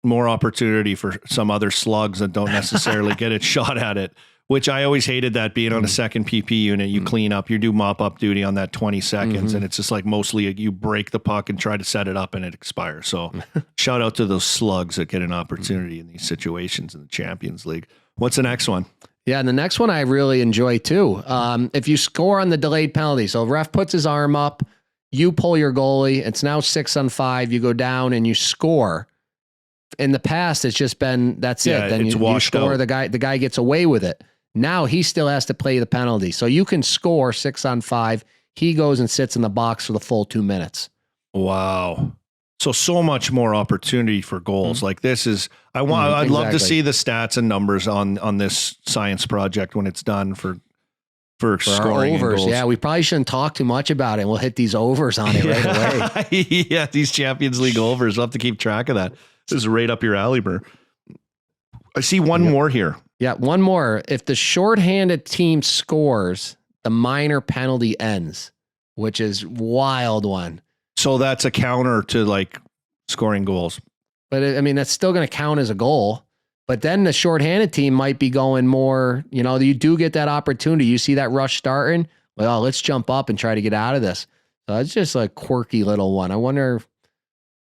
More opportunity for some other slugs that don't necessarily get it shot at it, which I always hated that being on a second PP unit. You clean up, you do mop up duty on that 20 seconds. And it's just like mostly you break the puck and try to set it up and it expires. So shout out to those slugs that get an opportunity in these situations in the Champions League. What's the next one? Yeah, and the next one I really enjoy too. If you score on the delayed penalty, so ref puts his arm up, you pull your goalie, it's now 6-on-5, you go down and you score. In the past, it's just been, that's it. Then you score, the guy gets away with it. Now he still has to play the penalty. So you can score 6-on-5. He goes and sits in the box for the full 2 minutes. Wow. So much more opportunity for goals. Like this is, I'd love to see the stats and numbers on this science project when it's done for scoring overs. goals. Yeah, we probably shouldn't talk too much about it. We'll hit these overs on it right away. Yeah, these Champions League overs. We'll have to keep track of that. This is right up your alley, Burr. I see one more here. Yeah, one more. If the shorthanded team scores, the minor penalty ends, which is wild one. So that's a counter to like scoring goals. But that's still going to count as a goal. But then the shorthanded team might be going more, you do get that opportunity. You see that rush starting. Well, let's jump up and try to get out of this. So it's just a quirky little one. I wonder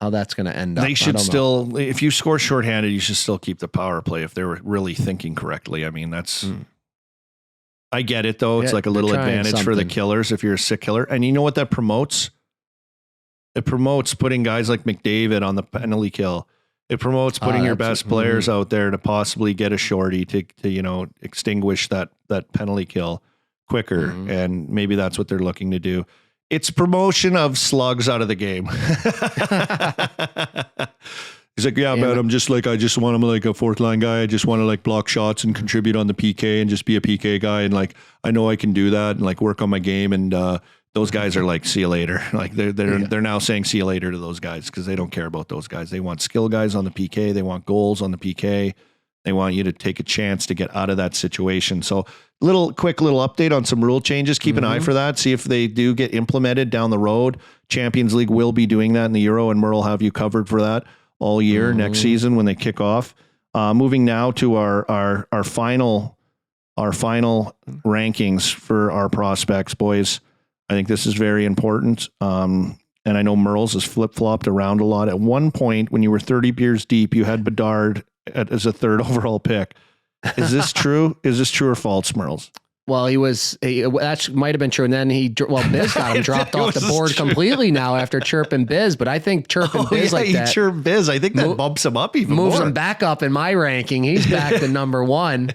how that's going to end up. They should still, if you score shorthanded, you should still keep the power play if they were really thinking correctly. That's, I get it though. It's like a little advantage for the killers if you're a sick killer. And you know what that promotes? It promotes putting guys like McDavid on the penalty kill. It promotes putting your best players out there to possibly get a shorty to extinguish that penalty kill quicker. And maybe that's what they're looking to do. It's promotion of slugs out of the game. He's like, yeah, man, I just want him like a 4th line guy. I just want to like block shots and contribute on the PK and just be a PK guy. And like, I know I can do that and like work on my game. And those guys are like, see you later. Like they're now saying see you later to those guys because they don't care about those guys. They want skill guys on the PK. They want goals on the PK. They want you to take a chance to get out of that situation. So quick little update on some rule changes. Keep an eye for that. See if they do get implemented down the road. Champions League will be doing that in the Euro, and Merle will have you covered for that all year next season when they kick off. Moving now to our final rankings for our prospects, boys. I think this is very important. And I know Merle's has flip-flopped around a lot. At one point, when you were 30 beers deep, you had Bedard as a 3rd overall pick. Is this true? Is this true or false, Merles? Well, that might have been true. And then Biz got him dropped off the board completely now after chirping Biz. But I think chirping Biz like that. Chirp Biz. I think that bumps him up even moves more. him back up in my ranking. He's back to number 1.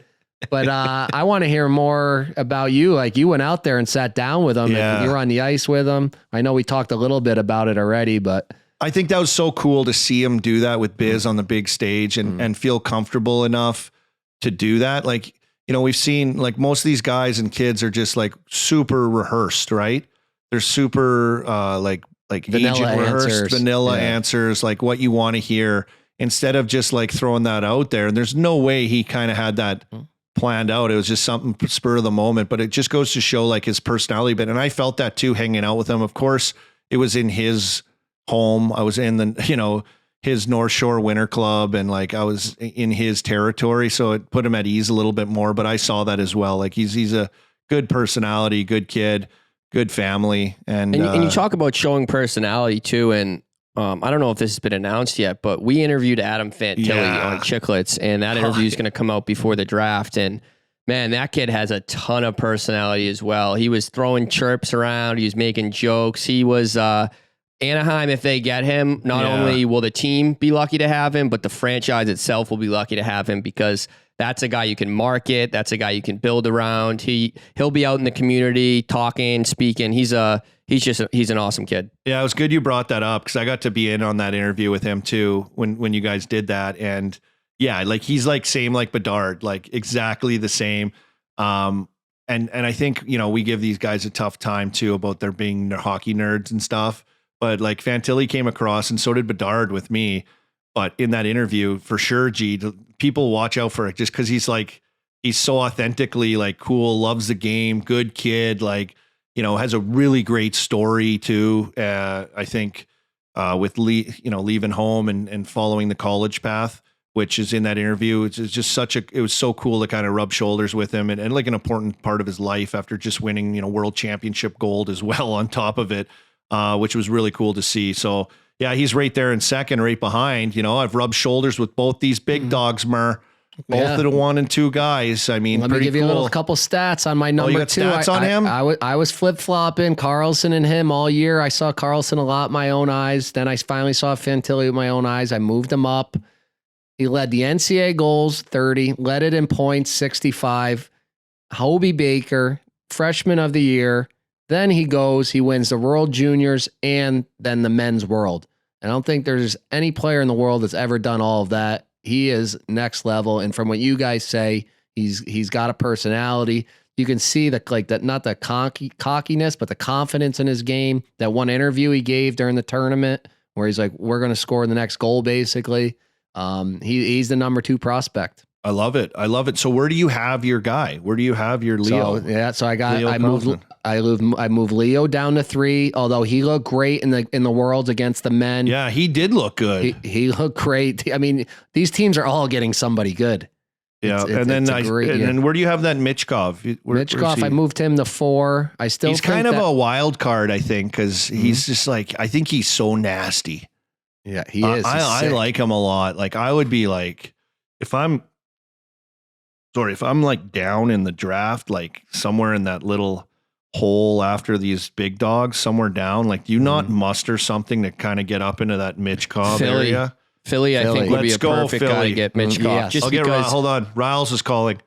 But I want to hear more about you. Like you went out there and sat down with him. Yeah. You were on the ice with him. I know we talked a little bit about it already, but I think that was so cool to see him do that with Biz on the big stage and feel comfortable enough to do that. Like, we've seen like most of these guys and kids are just like super rehearsed, right? They're super like vanilla agent rehearsed, answers. vanilla answers, like what you want to hear instead of just like throwing that out there. And there's no way he kind of had that planned out. It was just something spur of the moment, but it just goes to show like his personality bit. And I felt that too, hanging out with him. Of course, it was in his home. I was in the, his North Shore Winter Club and like I was in his territory. So it put him at ease a little bit more, but I saw that as well. Like he's a good personality, good kid, good family. And you talk about showing personality too. And I don't know if this has been announced yet, but we interviewed Adam Fantilli on Chiclets, and that interview is going to come out before the draft. And man, that kid has a ton of personality as well. He was throwing chirps around. He was making jokes. He was, Anaheim, if they get him, not only will the team be lucky to have him, but the franchise itself will be lucky to have him because that's a guy you can market. That's a guy you can build around. He'll be out in the community talking, speaking. He's an awesome kid. Yeah, it was good you brought that up because I got to be in on that interview with him too when you guys did that. And yeah, like he's like same like Bedard, like exactly the same. And I think, we give these guys a tough time too about their being hockey nerds and stuff. But like Fantilli came across and so did Bedard with me. But in that interview, for sure, people watch out for it just because he's so authentically like cool, loves the game, good kid, like, has a really great story too. I think with leaving home and following the college path, which is in that interview. It's just it was so cool to kind of rub shoulders with him and like an important part of his life after just winning, world championship gold as well on top of it. Which was really cool to see. So yeah, he's right there in second, right behind. I've rubbed shoulders with both these big dogs, both of the 1 and 2 guys. I mean, let me give you cool. a couple stats on my number 2. Stats on him? I was flip-flopping Carlson and him all year. I saw Carlson a lot in my own eyes. Then I finally saw Fantilli with my own eyes. I moved him up. He led the NCAA goals, 30, led it in points, 65. Hobie Baker, freshman of the year. Then he wins the World Juniors and then the Men's World. I don't think there's any player in the world that's ever done all of that. He is next level. And from what you guys say, he's got a personality. You can see not the cockiness, but the confidence in his game. That one interview he gave during the tournament where he's like, we're going to score the next goal, basically. He's the number 2 prospect. I love it. So where do you have your guy? Where do you have your Leo? So I moved Leo down to 3, although he looked great in the Worlds against the men. Yeah, he did look good. He looked great. I mean, these teams are all getting somebody good. Yeah, and then where do you have that Michkov? Michkov, I moved him to 4. He's kind of a wild card, I think, because he's just like, I think he's so nasty. Yeah, he is. I like him a lot. Like I would be like, if I'm like down in the draft, like somewhere in that little hole after these big dogs, somewhere down, like do you not muster something to kind of get up into that Michkov area? Philly, I think would be a perfect guy to get Michkov. Yes. Just I'll get hold on. Riles is calling.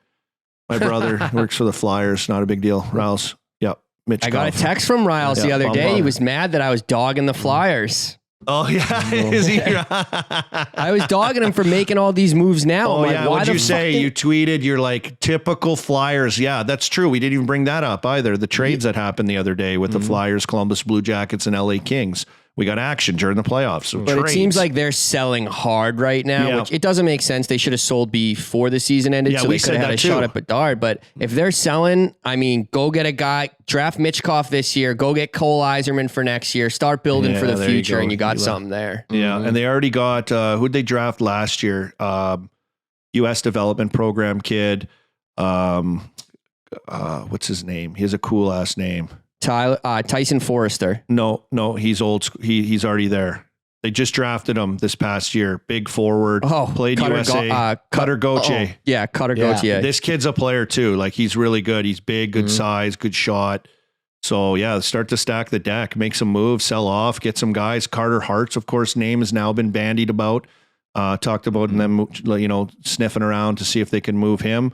My brother works for the Flyers. Not a big deal. Riles. Yep. Michkov. I got a text from Riles the other day. He was mad that I was dogging the Flyers. Oh yeah, is he? I was dogging him for making all these moves now. Oh yeah, what'd you say? You tweeted, you're like, typical Flyers. Yeah, that's true. We didn't even bring that up either. The trades that happened the other day with the Flyers, Columbus Blue Jackets, and LA Kings. We got action during the playoffs. So but trades. It seems like they're selling hard right now, which it doesn't make sense. They should have sold before the season ended, so they could have had a shot at Bedard. But if they're selling, I mean, go get a guy, draft Michkov this year, go get Cole Eiserman for next year, start building for the future, and you got something there. Yeah, and they already got, who'd they draft last year? U.S. Development Program kid. What's his name? He has a cool ass name. Tyson Forrester. No, he's old. He's already there. They just drafted him this past year. Big forward. Played USA. Cutter Gauthier. Cutter Gauthier. This kid's a player too. Like he's really good. He's big, good size, good shot. So yeah, start to stack the deck, make some moves, sell off, get some guys. Carter Hart's, of course, name has now been bandied about. Talked about them, sniffing around to see if they can move him.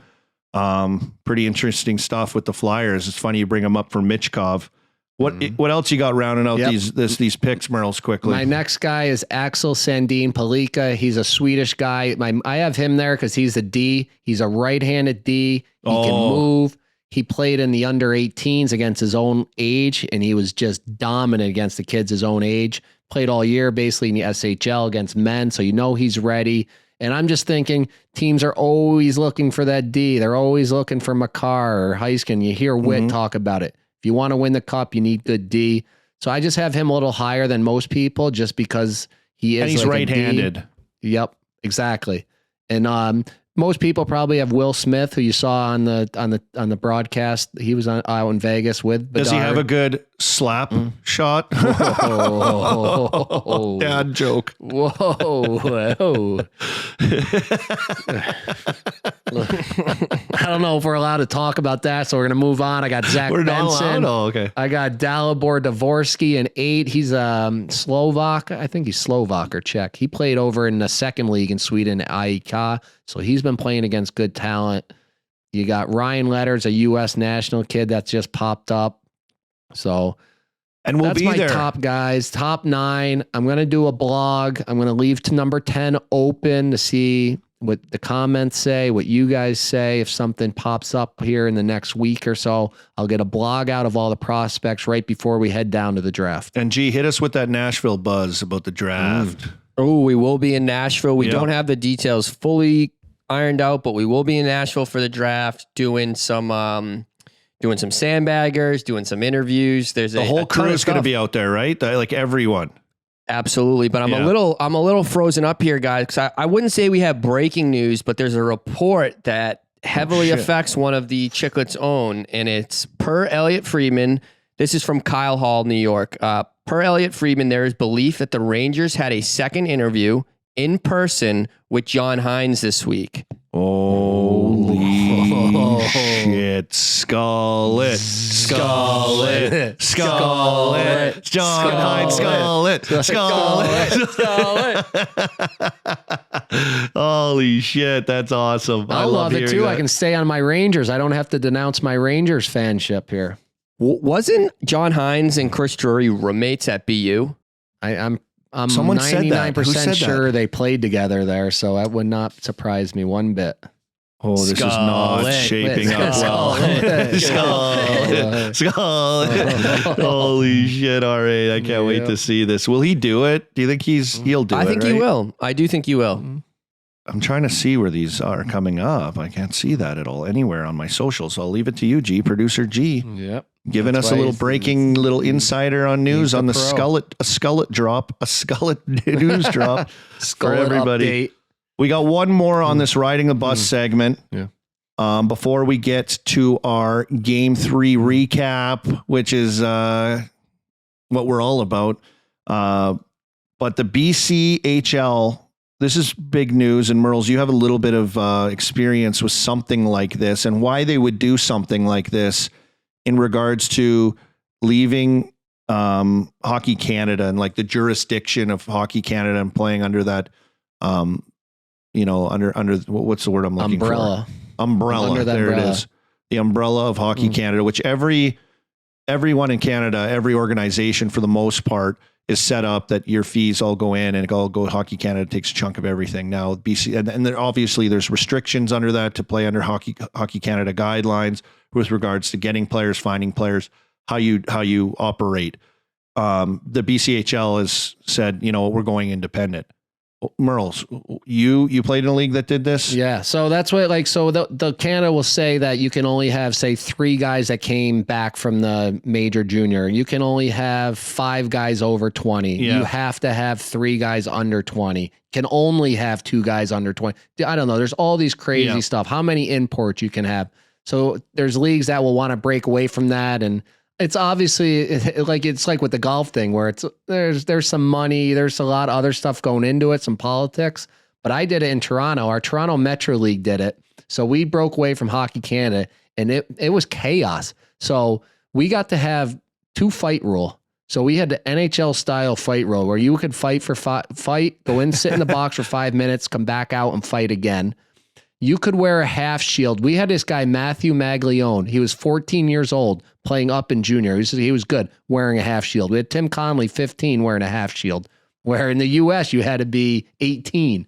Pretty interesting stuff with the Flyers. It's funny you bring him up for Michkov. What else you got rounding out these picks, Merles, quickly? My next guy is Axel Sandin Palika. He's a Swedish guy. I have him there because he's a D. He's a right-handed D. He can move. He played in the under 18s against his own age, and he was just dominant against the kids his own age. Played all year basically in the SHL against men, so he's ready. And I'm just thinking teams are always looking for that D. They're always looking for Makar or Heiskin. You hear Witt talk about it. If you want to win the cup, you need good D. So I just have him a little higher than most people just because he is. And he's right-handed. Yep, exactly. And most people probably have Will Smith, who you saw on the broadcast. He was out in Vegas with Bedard. Does he have a good slap shot? Dad joke. Whoa. I don't know if we're allowed to talk about that, so we're going to move on. I got Zach Benson. Oh, okay. I got Dalibor Dvorsky in 8. He's Slovak. I think he's Slovak or Czech. He played over in the second league in Sweden, AIK. So he's been playing against good talent. You got Ryan Letters, a U.S. national kid that's just popped up. So and we'll that's be my there. top guys. Top 9. I'm going to do a blog. I'm going to leave to number 10 open to see what the comments say, what you guys say. If something pops up here in the next week or so, I'll get a blog out of all the prospects right before we head down to the draft. And hit us with that Nashville buzz about the draft. Oh, we will be in Nashville. We don't have the details fully ironed out, but we will be in Nashville for the draft, doing some sandbaggers, doing some interviews. There's the whole crew is going to be out there, right? Like everyone. Absolutely, but I'm a little frozen up here, guys, because I wouldn't say we have breaking news, but there's a report that heavily affects one of the Chiclets' own, and it's per Elliot Friedman. This is from Kyle Hall, New York. Per Elliot Friedman, there is belief that the Rangers had a second interview in person with John Hines this week. Holy shit. Skull it. John Hines, skull it. Holy shit, that's awesome. I love it too. that. I can stay on my Rangers. I don't have to denounce my Rangers fanship here. Wasn't John Hines and Chris Drury roommates at BU? I'm Someone said that. Who 99% said sure that? they played together there, so that would not surprise me one bit. Oh, this is not shaping up well. Skull. Holy shit, RA. I can't wait to see this. Will he do it? Do you think he'll do it? I think he will. I do think he will. I'm trying to see where these are coming up. I can't see that at all anywhere on my socials. So I'll leave it to you, Producer G. Yep. Giving us a little breaking little insider on news on the Skullet news drop for everybody. Update. We got one more on this riding the bus segment. Yeah. Before we get to our Game 3 recap, which is what we're all about. But the BCHL, this is big news. And Merles, you have a little bit of experience with something like this and why they would do something like this in regards to leaving Hockey Canada and like the jurisdiction of Hockey Canada and playing under that, under what's the word I'm looking for? Umbrella. Under that there umbrella. it is. The umbrella of Hockey Canada, which everyone in Canada, every organization for the most part is set up that your fees all go in and all go. Hockey Canada takes a chunk of everything. Now BC and then obviously there's restrictions under that to play under Hockey Canada guidelines with regards to getting players, finding players, how you operate. The BCHL has said, we're going independent. Merles, you played in a league that did this? Yeah. So that's what the Canada will say that you can only have, say, 3 guys that came back from the major junior. You can only have 5 guys over 20. Yeah. You have to have 3 guys under 20. Can only have 2 guys under 20. I don't know. There's all these crazy stuff. How many imports you can have. So there's leagues that will want to break away from that. And it's obviously it's like with the golf thing where there's some money, there's a lot of other stuff going into it, some politics. But I did it in Toronto. Our Toronto Metro League did it. So we broke away from Hockey Canada, and it was chaos. So we got to have 2 fight rule. So we had the NHL style fight rule where you could fight for fight, go in, sit in the box for 5 minutes, come back out and fight again. You could wear a half shield. We had this guy, Matthew Maglione. He was 14 years old, playing up in junior. He was good wearing a half shield. We had Tim Conley, 15, wearing a half shield, where in the U.S. you had to be 18.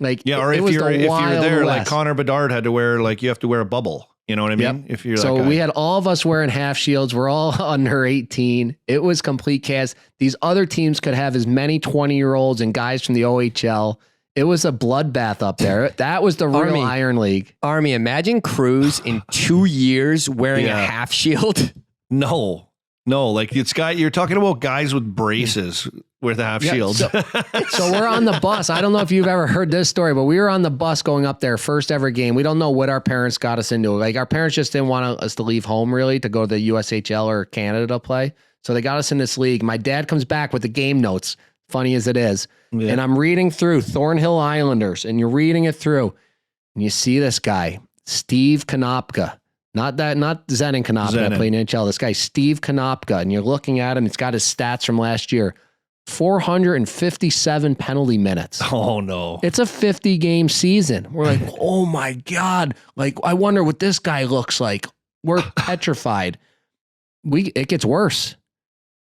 Like, yeah, or if you're there, like Connor Bedard had to wear, like, you have to wear a bubble. You know what I mean? Yep. If you're so that guy. We had all of us wearing half shields. We're all under 18. It was complete chaos. These other teams could have as many 20-year-olds and guys from the OHL. It was a bloodbath up there. That was the real Iron League. Army, imagine Cruz in 2 years wearing a half shield. No, like you're talking about guys with braces with half shields. So we're on the bus. I don't know if you've ever heard this story, but we were on the bus going up there, first ever game. We don't know what our parents got us into. Like, our parents just didn't want us to leave home, really, to go to the USHL or Canada to play. So they got us in this league. My dad comes back with the game notes, funny as it is. Yeah. And I'm reading through Thornhill Islanders, and you're reading it through, and you see this guy, Steve Konopka. Not Zenon Konopka playing NHL. This guy, Steve Konopka, and you're looking at him. It's got his stats from last year. 457 penalty minutes. Oh, no. It's a 50-game season. We're like, oh, my God. Like, I wonder what this guy looks like. We're petrified. It gets worse.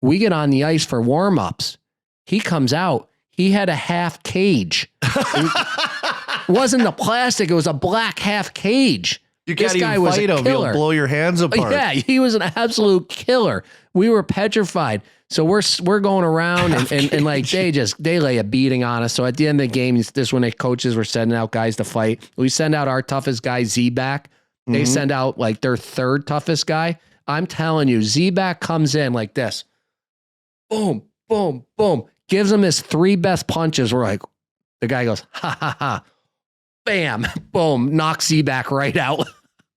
We get on the ice for warm-ups. He comes out. He had a half cage. It wasn't a plastic. It was a black half cage. You can't even fight him. You'll blow your hands apart. Yeah, he was an absolute killer. We were petrified. So we're going around and like they lay a beating on us. So at the end of the game, this when the coaches were sending out guys to fight. We send out our toughest guy, Z-Back. They send out like their third toughest guy. I'm telling you, Z-Back comes in like this. Boom, boom, boom. Gives him his 3 best punches. We're like, the guy goes, ha, ha, ha. Bam, boom, knocks Z-Back right out.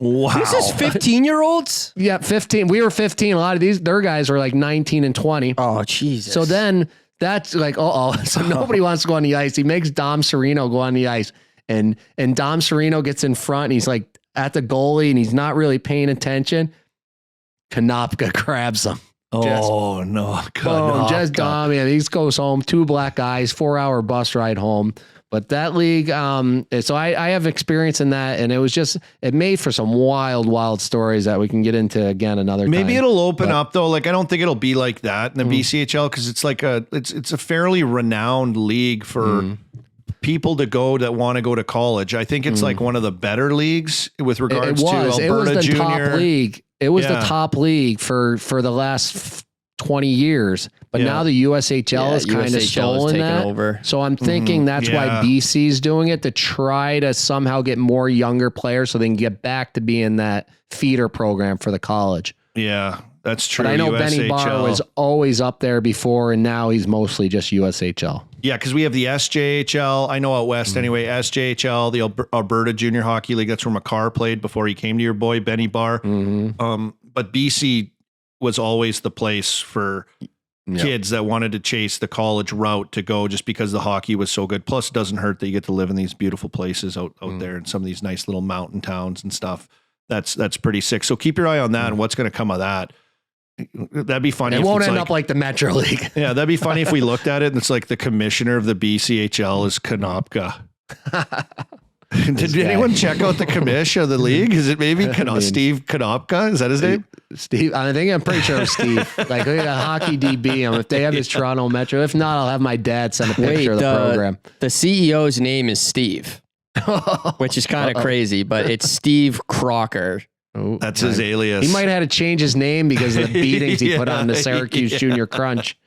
Wow. This is 15-year-olds? Yeah, 15. We were 15. A lot of their guys were like 19 and 20. Oh, Jesus. So then that's like, so nobody wants to go on the ice. He makes Dom Sereno go on the ice. And Dom Sereno gets in front and he's like at the goalie and he's not really paying attention. Konopka grabs him. Oh, no. Boom, just Dom. Yeah, he goes home. 2 black guys, 4-hour bus ride home. But that league, so I have experience in that, and it made for some wild stories that we can get into again another time. Maybe it'll open up though. Like, I don't think it'll be like that in the BCHL because it's like it's a fairly renowned league for people to go that want to go to college. I think it's like one of the better leagues with regards to Alberta It was the Junior. top league. It was the top league for the last 20 years. But now the USHL is kind of stolen that. Over. So I'm thinking that's why BC's doing it, to try to somehow get more younger players so they can get back to being that feeder program for the college. Yeah, that's true. But I know USHL. Benny Barr was always up there before, and now he's mostly just USHL. Yeah, because we have the SJHL. I know out west anyway. SJHL, the Alberta Junior Hockey League. That's where McCarr played before he came to your boy Benny Barr. But BC was always the place for kids that wanted to chase the college route to go, just because the hockey was so good. Plus, it doesn't hurt that you get to live in these beautiful places out there in some of these nice little mountain towns and stuff. That's pretty sick. So keep your eye on that and what's going to come of that. That'd be funny. It won't end up like the Metro League. Yeah, that'd be funny if we looked at it and it's like the commissioner of the BCHL is Konopka. Did anyone check out the commish of the league? Is it maybe Steve Konopka? Is that his name? Steve. I'm pretty sure it's Steve. Like a hockey DB. If they have his Toronto Metro. If not, I'll have my dad send a picture of the program. The CEO's name is Steve, which is kind of crazy, but it's Steve Crocker. Oh, that's his alias. He might have had to change his name because of the beatings he put on the Syracuse Junior Crunch.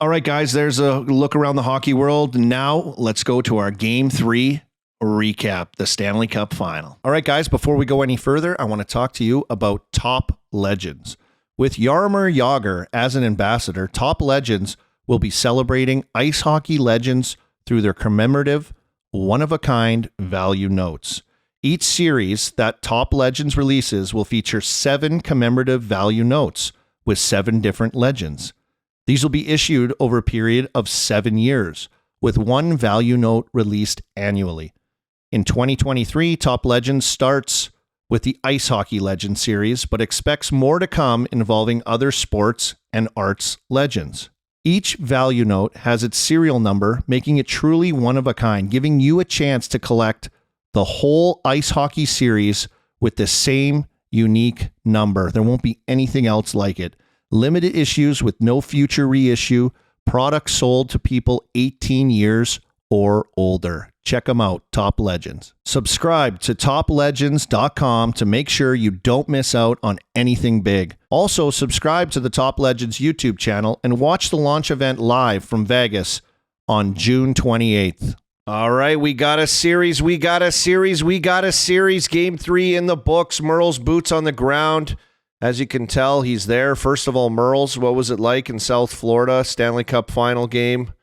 All right, guys, there's a look around the hockey world. Now let's go to our Game 3 recap, the Stanley Cup Final. All right, guys, before we go any further, I want to talk to you about Top Legends. With Jaromir Jagr as an ambassador, Top Legends will be celebrating ice hockey legends through their commemorative, one-of-a-kind value notes. Each series that Top Legends releases will feature 7 commemorative value notes, with 7 different legends. These will be issued over a period of 7 years, with 1 value note released annually. In 2023, Top Legends starts with the Ice Hockey Legend series, but expects more to come involving other sports and arts legends. Each value note has its serial number, making it truly one of a kind, giving you a chance to collect the whole Ice Hockey series with the same unique number. There won't be anything else like it. Limited issues with no future reissue. Products sold to people 18 years or older. Check them out, Top Legends. Subscribe to toplegends.com to make sure you don't miss out on anything big. Also, subscribe to the Top Legends YouTube channel and watch the launch event live from Vegas on June 28th. All right, we got a series. Game 3 in the books. Merle's boots on the ground. As you can tell, he's there. First of all, Merle's, what was it like in South Florida? Stanley Cup final game.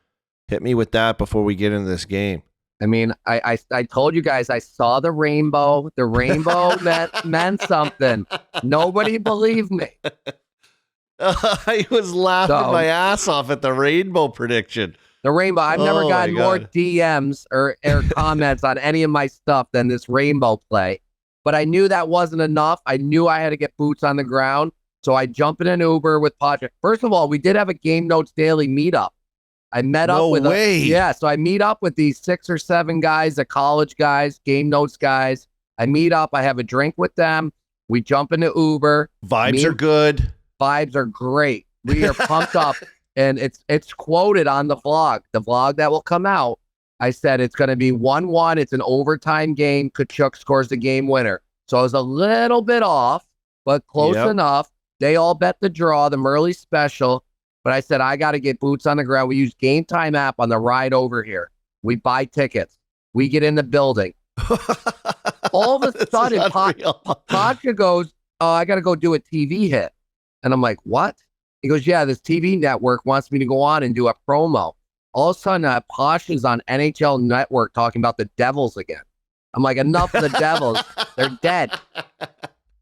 Hit me with that before we get into this game. I mean, I told you guys I saw the rainbow. The rainbow meant something. Nobody believed me. I was laughing my ass off at the rainbow prediction. The rainbow. I've never gotten more DMs or comments on any of my stuff than this rainbow play. But I knew that wasn't enough. I knew I had to get boots on the ground. So I jumped in an Uber with Patrick. First of all, we did have a Game Notes Daily meetup. I met up with so I meet up with these 6 or 7 guys, the college guys, Game Notes guys. I meet up, I have a drink with them. We jump into Uber. Vibes are good. Vibes are great. We are pumped up. And it's quoted on the vlog that will come out. I said it's going to be 1-1. It's an overtime game. Kachuk scores the game winner. So I was a little bit off, but close enough. They all bet the draw, the Merle special. But I said, I got to get boots on the ground. We use Game Time app on the ride over here. We buy tickets. We get in the building. All of a sudden, Pasha goes, oh, I got to go do a TV hit. And I'm like, what? He goes, yeah, this TV network wants me to go on and do a promo. All of a sudden, Pasha's on NHL Network talking about the Devils again. I'm like, enough of the Devils. They're dead.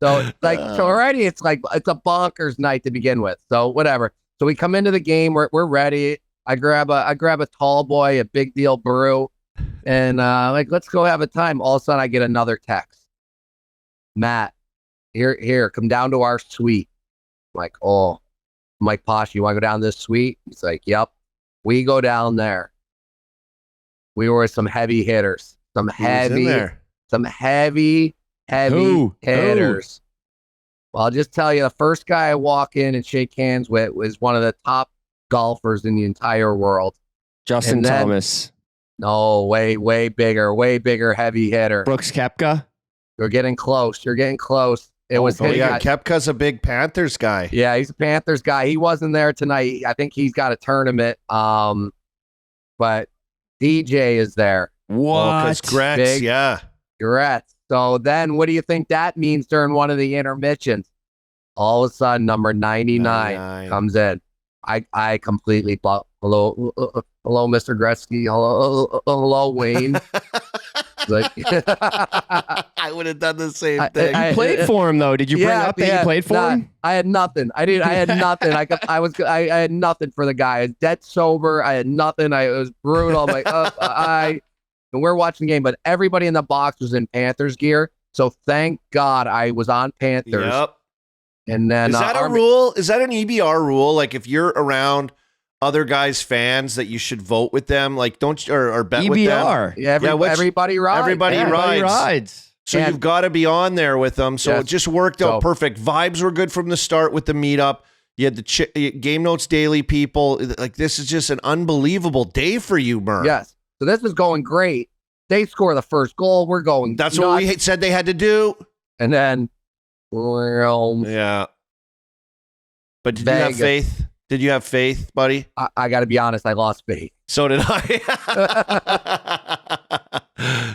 So already it's like, it's a bonkers night to begin with. So whatever. So we come into the game. We're ready. I grab a tall boy, a big deal brew, and let's go have a time. All of a sudden, I get another text. Matt, here, come down to our suite. I'm like, oh, I'm like, Posh, you want to go down this suite? He's like, yep. We go down there. We were some heavy hitters, some heavy hitters. Well, I'll just tell you, the first guy I walk in and shake hands with was one of the top golfers in the entire world. Justin Thomas. No, way bigger heavy hitter. Brooks Koepka. You're getting close. It was his guy. Koepka's a big Panthers guy. Yeah, he's a Panthers guy. He wasn't there tonight. I think he's got a tournament. But DJ is there. What? Congrats, yeah. Congrats. So then what do you think that means during one of the intermissions? All of a sudden, number 99 comes in. I completely hello, Mr. Gretzky. Hello, Wayne. Like, I would have done the same thing. You played for him though. Did you bring up that you played for him? I had nothing. I had nothing. I had nothing for the guy. I was dead sober. I had nothing. It was brutal. I'm like, and we're watching the game, but everybody in the box was in Panthers gear. So thank God I was on Panthers. Yep. And then is that a rule? Is that an EBR rule? Like if you're around other guys' fans that you should vote with them, like don't or bet EBR. with them. Yeah, everybody rides. Everybody rides. So you've got to be on there with them. So it just worked out perfect. Vibes were good from the start with the meetup. You had the Game Notes Daily people. Like this is just an unbelievable day for you, Murr. Yes. So this is going great. They score the first goal. We're going. That's nuts. What we said they had to do. And then, yeah. But did you have faith? Did you have faith, buddy? I got to be honest. I lost faith. So did I.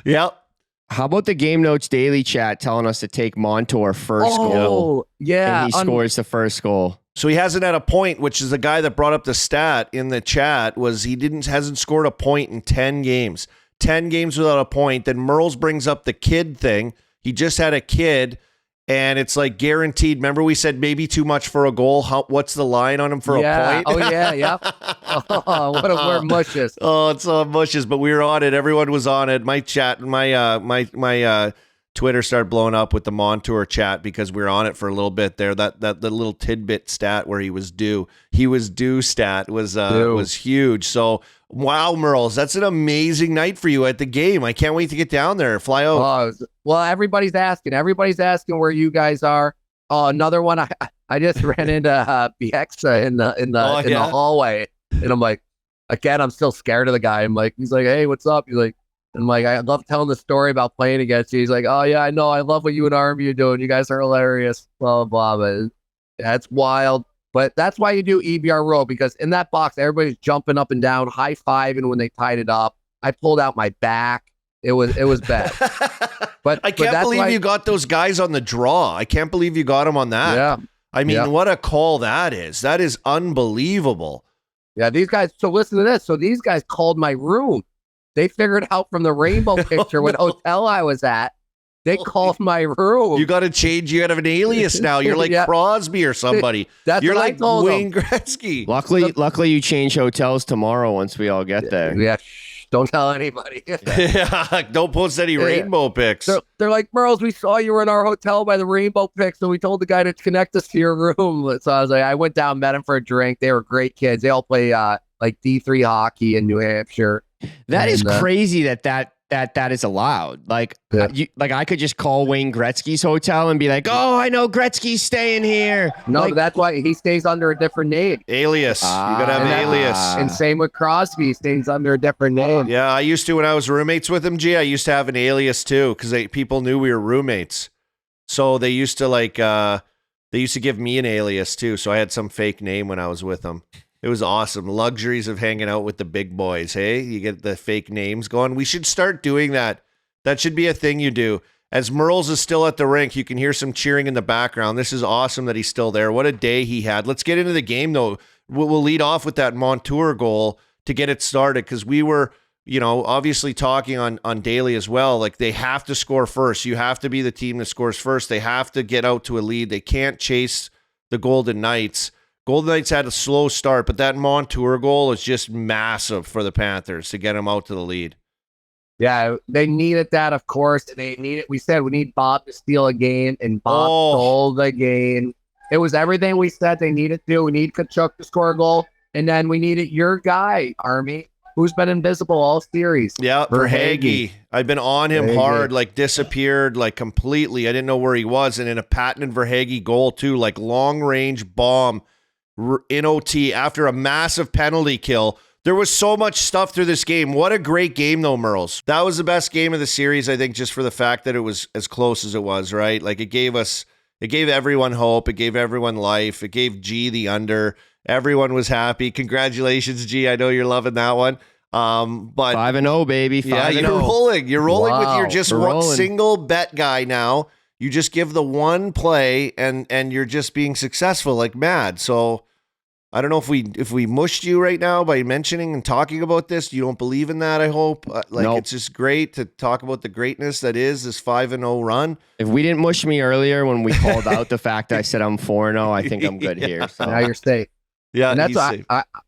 Yep. How about the Game Notes Daily chat telling us to take Montour first goal? Yeah. And he scores the first goal. So he hasn't had a point, which is the guy that brought up the stat in the chat, was he hasn't scored a point in 10 games. 10 games without a point. Then Merles brings up the kid thing. He just had a kid, And it's like guaranteed. Remember we said maybe too much for a goal. What's the line on him for a point? Oh, yeah. Oh, what a word mushes. Oh, it's all mushes, but we were on it. Everyone was on it. My chat, my Twitter started blowing up with the Montour chat because we were on it for a little bit there. That the little tidbit stat where he was due stat was huge. So wow, Merles, that's an amazing night for you at the game. I can't wait to get down there, fly out. Well, everybody's asking where you guys are. Oh, another one. I just ran into Bieksa in the hallway, and I'm like, again, I'm still scared of the guy. He's like, hey, what's up? He's like, and I'm like, I love telling the story about playing against you. He's like, oh yeah, I know. I love what you and Army are doing. You guys are hilarious. Blah blah blah. That's wild. But that's why you do EBR roll, because in that box, everybody's jumping up and down, high fiving when they tied it up. I pulled out my back. It was bad. But I can't believe you got those guys on the draw. I can't believe you got them on that. Yeah. I mean, what a call that is. That is unbelievable. Yeah, these guys. So listen to this. So these guys called my room. They figured out from the rainbow picture what hotel I was at. They called my room. You got to change. You got to have an alias now. You're like Crosby or somebody. You're like Wayne Gretzky. Luckily, you change hotels tomorrow once we all get there. Yeah, don't tell anybody. Yeah, don't post any rainbow pics. They're like, Merles, we saw you were in our hotel by the rainbow pics, so we told the guy to connect us to your room. So I was like, I went down, met him for a drink. They were great kids. They all play like D3 hockey in New Hampshire. That is crazy that is allowed. Like, I could just call Wayne Gretzky's hotel and be like, oh, I know Gretzky's staying here. No, that's why he stays under a different name. Alias. You got to have an alias. And same with Crosby. He stays under a different name. Yeah, I used to when I was roommates with him, I used to have an alias too because people knew we were roommates. So they used to give me an alias too. So I had some fake name when I was with them. It was awesome. Luxuries of hanging out with the big boys, hey? You get the fake names going. We should start doing that. That should be a thing you do. As Merles is still at the rink, you can hear some cheering in the background. This is awesome that he's still there. What a day he had. Let's get into the game, though. We'll lead off with that Montour goal to get it started because we were, obviously talking on Daily as well. Like, they have to score first. You have to be the team that scores first. They have to get out to a lead. They can't chase the Golden Knights. Golden Knights had a slow start, but that Montour goal is just massive for the Panthers to get them out to the lead. Yeah, they needed that, of course. They needed. We said we need Bob to steal a game, and Bob stole the game. It was everything we said they needed to do. We need Tkachuk to score a goal, and then we needed your guy, Army, who's been invisible all series. Yeah, Verhaeghe. I've been on him hard, disappeared, completely. I didn't know where he was, and in a patented Verhaeghe goal, too, long-range bomb in OT after a massive penalty kill. There was so much stuff through this game. What a great game, though, Merles. That was the best game of the series, I think, just for the fact that it was as close as it was, right? It gave everyone hope. It gave everyone life. It gave G the under. Everyone was happy. Congratulations, G. I know you're loving that one. But 5-0, baby. 5-0. You're rolling. You're rolling with your just one single bet guy now. You just give the one play and you're just being successful like mad. So I don't know if we mushed you right now by mentioning and talking about this. You don't believe in that, I hope. Nope. It's just great to talk about the greatness that is this 5-0 run. If we didn't mush me earlier when we called out the fact I said I'm 4-0, I think I'm good here. So now you're safe. Yeah, and that's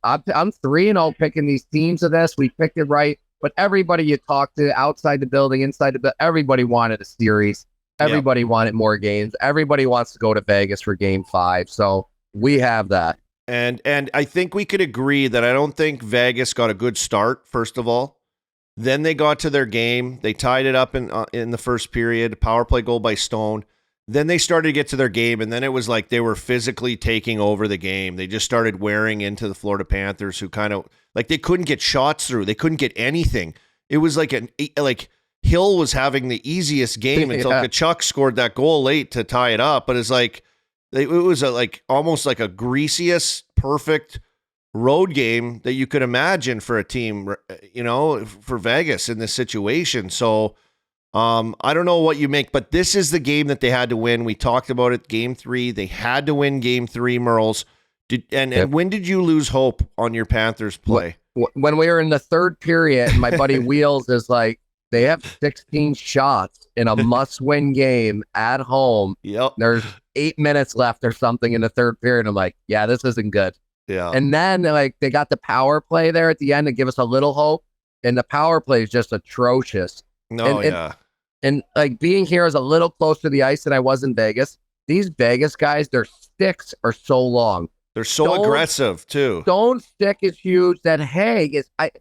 I'm 3-0 picking these teams of this. We picked it right, but everybody you talk to outside the building, inside the building, everybody wanted a series. Everybody wanted more games. Everybody wants to go to Vegas for Game 5. So we have that. And I think we could agree that I don't think Vegas got a good start, first of all. Then they got to their game. They tied it up in the first period, power play goal by Stone. Then they started to get to their game, and then it was like they were physically taking over the game. They just started wearing into the Florida Panthers, who kind of, they couldn't get shots through. They couldn't get anything. It was like Hill was having the easiest game until Tkachuk scored that goal late to tie it up. But it's it was almost like a greasiest, perfect road game that you could imagine for a team, for Vegas in this situation. So I don't know what you make, but this is the game that they had to win. We talked about it, Game 3. They had to win Game 3, Merles. And when did you lose hope on your Panthers play? When we were in the third period, my buddy Wheels is like, they have 16 shots in a must-win game at home. Yep. There's 8 minutes left or something in the third period. I'm like, yeah, this isn't good. Yeah. And then like they got the power play there at the end to give us a little hope. And the power play is just atrocious. No, and, yeah. And like being here is a little closer to the ice than I was in Vegas. These Vegas guys, their sticks are so long. They're so aggressive too. Stone stick is huge. That Haig is I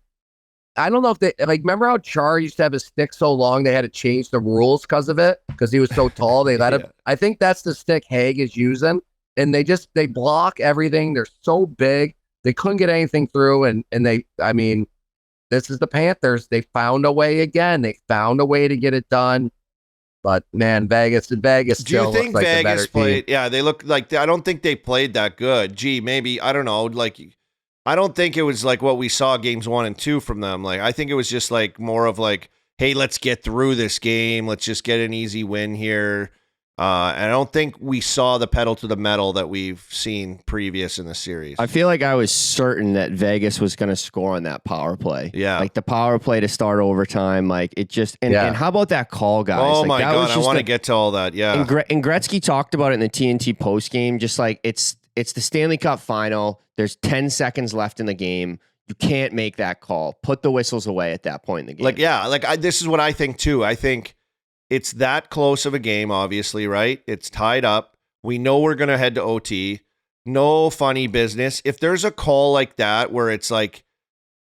don't know if they like remember how Char used to have his stick so long they had to change the rules because of it because he was so tall. They let him. I think that's the stick Haig is using, and they block everything. They're so big they couldn't get anything through, and I mean, this is the Panthers. They found a way again. They found a way to get it done. But man, Vegas still looks like a better played? team. Yeah, they look like I don't think they played that good. Gee, maybe I don't know. Like, I don't think it was like what we saw games 1 and 2 from them. Like, I think it was just like more of like, hey, let's get through this game. Let's just get an easy win here. And I don't think we saw the pedal to the metal that we've seen previous in the series. I feel like I was certain that Vegas was going to score on that power play. Yeah. Like the power play to start overtime. Like it just, and how about that call, guys? Oh like, my that God. I want to get to all that. Yeah. And Gretzky talked about it in the TNT post game. Just like it's the Stanley Cup final. There's 10 seconds left in the game. You can't make that call. Put the whistles away at that point in the game. Like, yeah, like this is what I think too. I think it's that close of a game, obviously, right? It's tied up. We know we're going to head to OT. No funny business. If there's a call like that where it's like,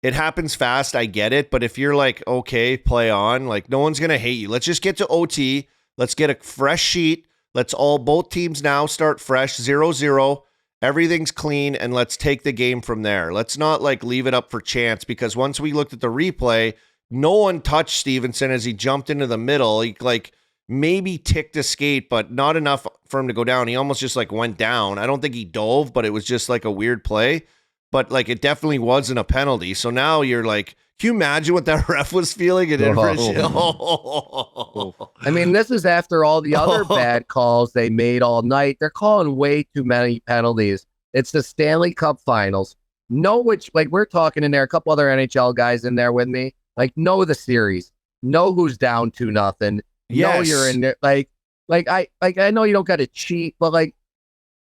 it happens fast, I get it. But if you're like, okay, play on, like no one's going to hate you. Let's just get to OT. Let's get a fresh sheet. Let's both teams now start fresh, 0-0. Everything's clean, and let's take the game from there. Let's not like leave it up for chance because once we looked at the replay, no one touched Stevenson as he jumped into the middle. He like maybe ticked a skate, but not enough for him to go down. He almost just like went down. I don't think he dove, but it was just like a weird play. But like it definitely wasn't a penalty. So now you're like, can you imagine what that ref was feeling? I mean, this is after all the other bad calls they made all night. They're calling way too many penalties. It's the Stanley Cup Finals. Like we're talking in there, a couple other NHL guys in there with me. Like, know the series. Know who's down 2-0. Yes. Know you're in there. Like I know you don't got to cheat, but like,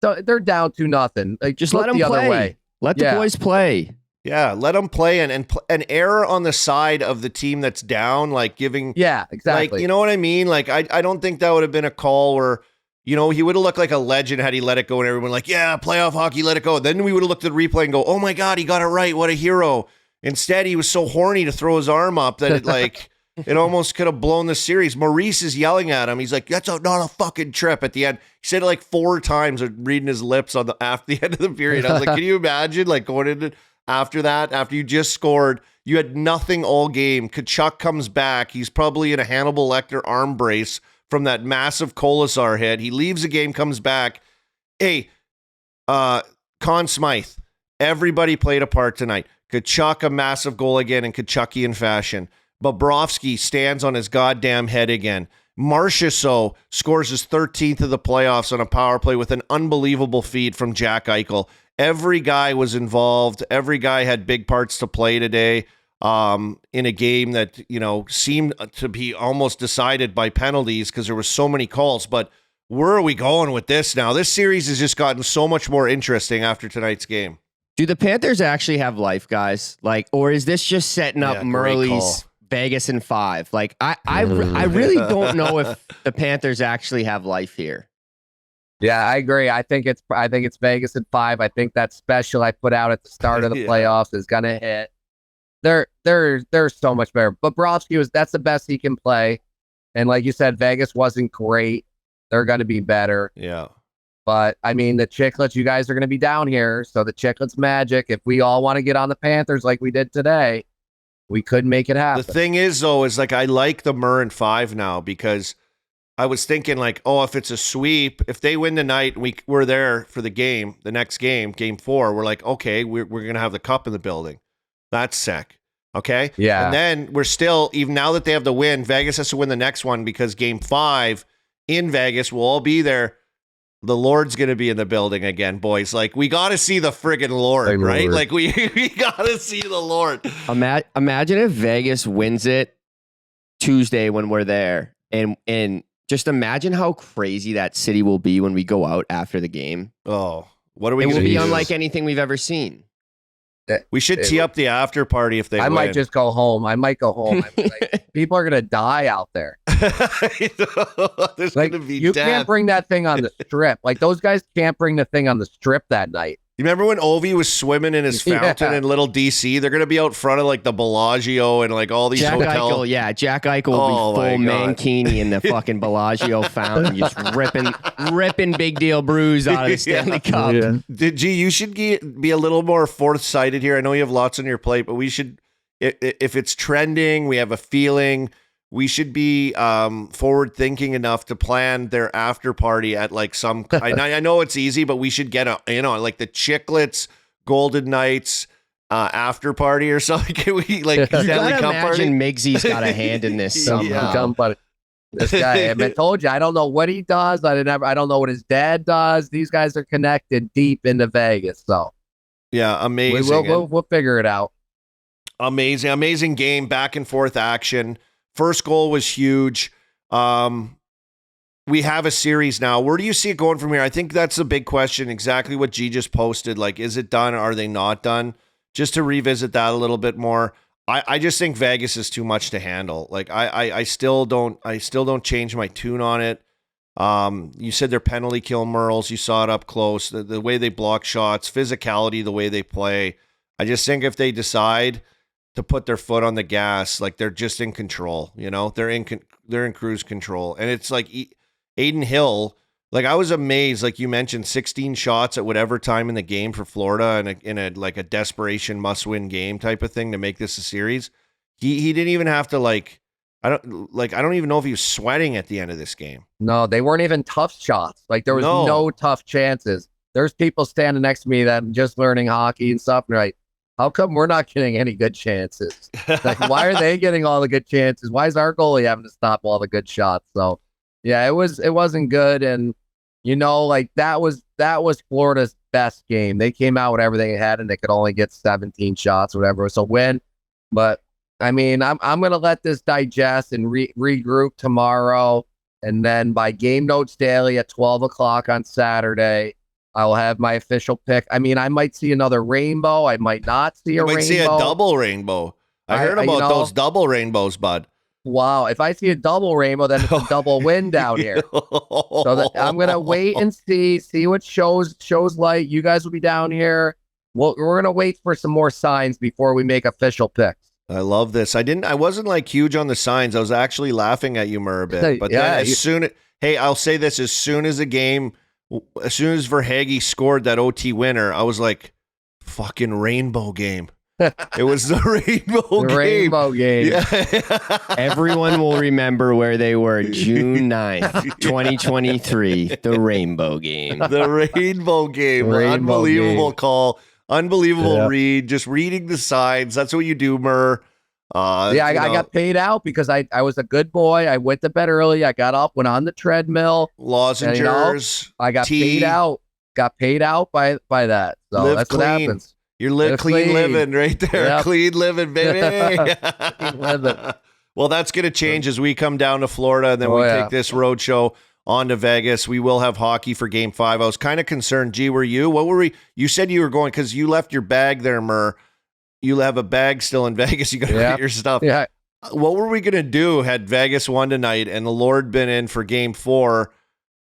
so they're down 2-0. Like, just look let them the play. other way. Let the boys play. Yeah, let them play and an error on the side of the team that's down, like giving. Yeah, exactly. Like, you know what I mean? Like, I don't think that would have been a call where, you know, he would have looked like a legend had he let it go and everyone like, yeah, playoff hockey, let it go. Then we would have looked at the replay and go, oh my God, he got it right. What a hero. Instead, he was so horny to throw his arm up that it like it almost could have blown the series. Maurice is yelling at him. He's like, that's not a fucking trip at the end. He said it like 4 times, reading his lips on after the end of the period. I was like, can you imagine like going into after that, after you just scored, you had nothing all game. Tkachuk comes back. He's probably in a Hannibal Lecter arm brace from that massive Colasar hit. He leaves the game, comes back. Hey, Conn Smythe, everybody played a part tonight. Tkachuk, a massive goal again in Tkachukian fashion. Bobrovsky stands on his goddamn head again. Marchessault scores his 13th of the playoffs on a power play with an unbelievable feed from Jack Eichel. Every guy was involved. Every guy had big parts to play today in a game that, you know, seemed to be almost decided by penalties because there were so many calls. But where are we going with this now? This series has just gotten so much more interesting after tonight's game. Do the Panthers actually have life, guys? Like, or is this just setting up Murley's Vegas in 5? Like, I really don't know if the Panthers actually have life here. Yeah, I agree. I think it's Vegas in 5. I think that special I put out at the start of the playoffs is gonna hit. They're so much better. But Bobrovsky that's the best he can play. And like you said, Vegas wasn't great. They're gonna be better. Yeah. But I mean, the Chiclets, you guys are gonna be down here. So the Chiclets magic, if we all want to get on the Panthers like we did today, we could make it happen. The thing is, though, is like I like the Murr in 5 now because I was thinking like, oh, if it's a sweep, if they win tonight, we're there for the game, the next game, game 4. We're like, okay, we're gonna have the cup in the building. That's sick. Okay. Yeah. And then we're still, even now that they have the win, Vegas has to win the next one because game 5 in Vegas, we'll all be there. The Lord's going to be in the building again, boys. Like, we got to see the friggin' Lord, right? Like, we got to see the Lord. Imagine if Vegas wins it Tuesday when we're there, and just imagine how crazy that city will be when we go out after the game. Oh, what are we It going will to be do? unlike anything we've ever seen. We should tee up the after party if they I win. might just go home. I might go home. I mean, like, people are gonna die out there. There's Like, going to be you death. can't bring that thing on the strip. Like, those guys can't bring the thing on the strip that night. You remember when Ovi was swimming in his fountain in Little DC? They're going to be out front of like the Bellagio and like all these Jack hotels. Eichel, yeah, Jack Eichel will Oh, be my full God. mankini in the fucking Bellagio fountain, just ripping big deal brews out of the Stanley Cup. Gee, you should be a little more forthsighted here. I know you have lots on your plate, but we should, if it's trending, we have a feeling, we should be forward thinking enough to plan their after party at like some. I know it's easy, but we should get like the Chiclets Golden Knights after party or something. Can we like You Stanley gotta Cup party? imagine Migsy's got a hand in this somehow. This guy, I told you, I don't know what he does. I don't know what his dad does. These guys are connected deep into Vegas, so Yeah, amazing. we'll figure it out. Amazing game, back and forth action. First goal was huge. We have a series now. Where do you see it going from here? I think that's the big question. Exactly what G just posted. Like, is it done? Or are they not done? Just to revisit that a little bit more. I just think Vegas is too much to handle. Like, I still don't change my tune on it. You said they're penalty kill Merles. You saw it up close. The way they block shots, physicality, the way they play. I just think if they decide to put their foot on the gas, like they're just in control, you know, they're in cruise control. And it's like Aiden Hill, like I was amazed, like you mentioned, 16 shots at whatever time in the game for Florida in a like a desperation must win game type of thing to make this a series. He didn't even have to I don't even know if he was sweating at the end of this game. No, they weren't even tough shots. Like there was no tough chances. There's people standing next to me that are just learning hockey and stuff. And like, how come we're not getting any good chances? Like, why are they getting all the good chances? Why is our goalie having to stop all the good shots? So, yeah, it wasn't good, and you know, like that was Florida's best game. They came out with everything they had, and they could only get 17 shots, whatever. So win, but I mean, I'm gonna let this digest and regroup tomorrow, and then by Game Notes Daily at 12 o'clock on Saturday, I'll have my official pick. I mean, I might see another rainbow. I might not see a rainbow. You might see a double rainbow. I heard about those double rainbows, bud. Wow. If I see a double rainbow, then it's a double win down here. So I'm going to wait and see what shows light. You guys will be down here. We're going to wait for some more signs before we make official picks. I love this. I wasn't like huge on the signs. I was actually laughing at you, Murr, a bit. But then I'll say this, as soon as Verhaeghe scored that OT winner, I was like, fucking rainbow game. It was the rainbow game. Yeah. Everyone will remember where they were June 9th, 2023, the rainbow game. The rainbow game. Unbelievable call. Unbelievable read. Just reading the signs. That's what you do, Murr. I got paid out because I was a good boy. I went to bed early. I got up, went on the treadmill. Lozengers. I got paid out. Got paid out by that. So that's clean. What happens. You're clean living right there. Yep. Clean living, baby. Clean living. Well, that's going to change as we come down to Florida, and then we take this road show on to Vegas. We will have hockey for Game 5. I was kind of concerned. G, were you? What were we? You said you were going because you left your bag there, Murr. You have a bag still in Vegas. You got to get your stuff. Yeah. What were we going to do had Vegas won tonight and the Lord been in for Game 4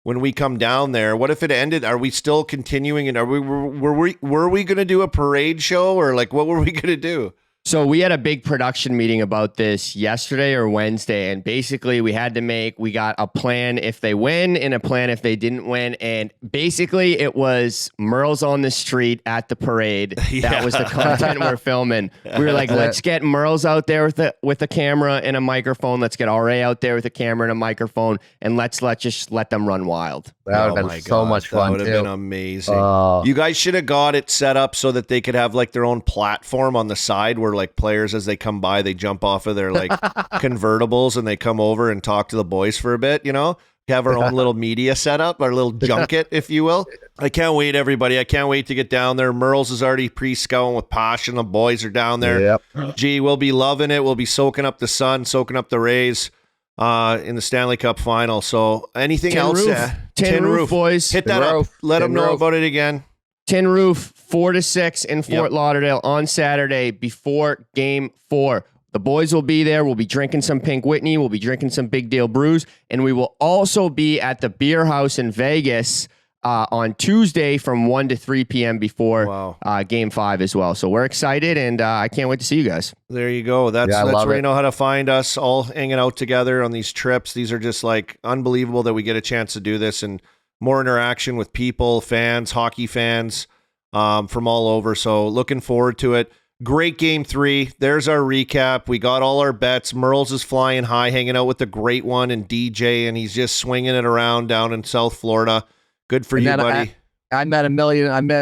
when we come down there? What if it ended? Are we still continuing? And were we going to do a parade show, or like what were we going to do? So we had a big production meeting about this yesterday or Wednesday, and basically we got a plan if they win and a plan if they didn't win, and basically it was Merle's on the street at the parade. That was the content we're filming. We were like, let's get Merle's out there with a camera and a microphone. Let's get RA out there with a camera and a microphone, and let's just let them run wild. That would have been so much fun. That would have been amazing. You guys should have got it set up so that they could have like their own platform on the side where like players, as they come by, they jump off of their like convertibles and they come over and talk to the boys for a bit, you know? have our own little media setup, our little junket, if you will. I can't wait, everybody. I can't wait to get down there. Merle's is already pre-scouting with Posh, and the boys are down there. Yep. Gee, we'll be loving it. We'll be soaking up the sun, soaking up the rays in the Stanley Cup final. So anything else? Tin Roof, boys. Hit that up. Let them know about it again. Tin Roof, 4 to 6 in Fort Lauderdale on Saturday before Game 4. The boys will be there. We'll be drinking some Pink Whitney. We'll be drinking some Big Deal Brews. And we will also be at the Beer House in Vegas on Tuesday from 1 to 3 p.m. before Game 5 as well. So we're excited, and I can't wait to see you guys. There you go. That's where you know how to find us, all hanging out together on these trips. These are just like unbelievable that we get a chance to do this, and more interaction with people, fans, hockey fans from all over. So looking forward to it. Great Game 3. There's our recap. We got all our bets. Merle's is flying high, hanging out with the great one and DJ, and he's just swinging it around down in South Florida. Good for you, buddy. I met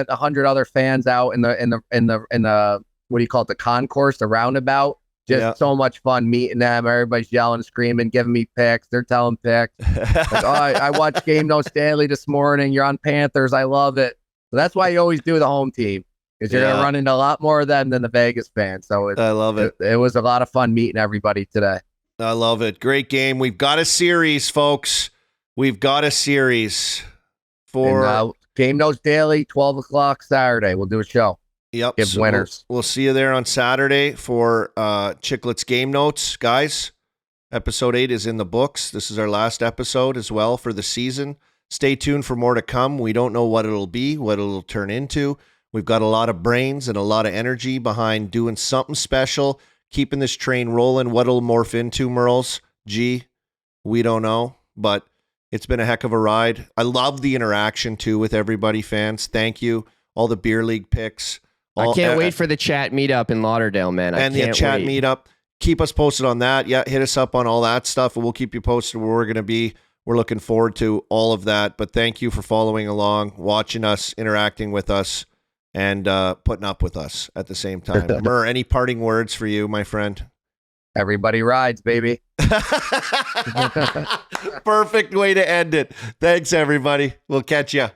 100 other fans out in the what do you call it? The concourse, the roundabout. Just so much fun meeting them. Everybody's yelling, screaming, giving me picks. They're telling picks. Like, I watched Game Notes daily this morning. You're on Panthers. I love it. So that's why you always do the home team. Because you're going to run into a lot more of them than the Vegas fans. So I love it. It was a lot of fun meeting everybody today. I love it. Great game. We've got a series, folks. We've got a series for Game Notes Daily, 12 o'clock Saturday. We'll do a show. Yep. Give winners. We'll see you there on Saturday for Chiclets Game Notes. Guys, episode 8 is in the books. This is our last episode as well for the season. Stay tuned for more to come. We don't know what it'll be, what it'll turn into. We've got a lot of brains and a lot of energy behind doing something special, keeping this train rolling. What it'll morph into, Merles? Gee, we don't know, but it's been a heck of a ride. I love the interaction, too, with everybody, fans. Thank you. All the beer league picks. I can't wait for the chat meetup in Lauderdale, man. And the chat meetup. Keep us posted on that. Yeah, hit us up on all that stuff, and we'll keep you posted where we're going to be. We're looking forward to all of that. But thank you for following along, watching us, interacting with us, and putting up with us at the same time. Mur, any parting words for you, my friend? Everybody rides, baby. Perfect way to end it. Thanks, everybody. We'll catch you.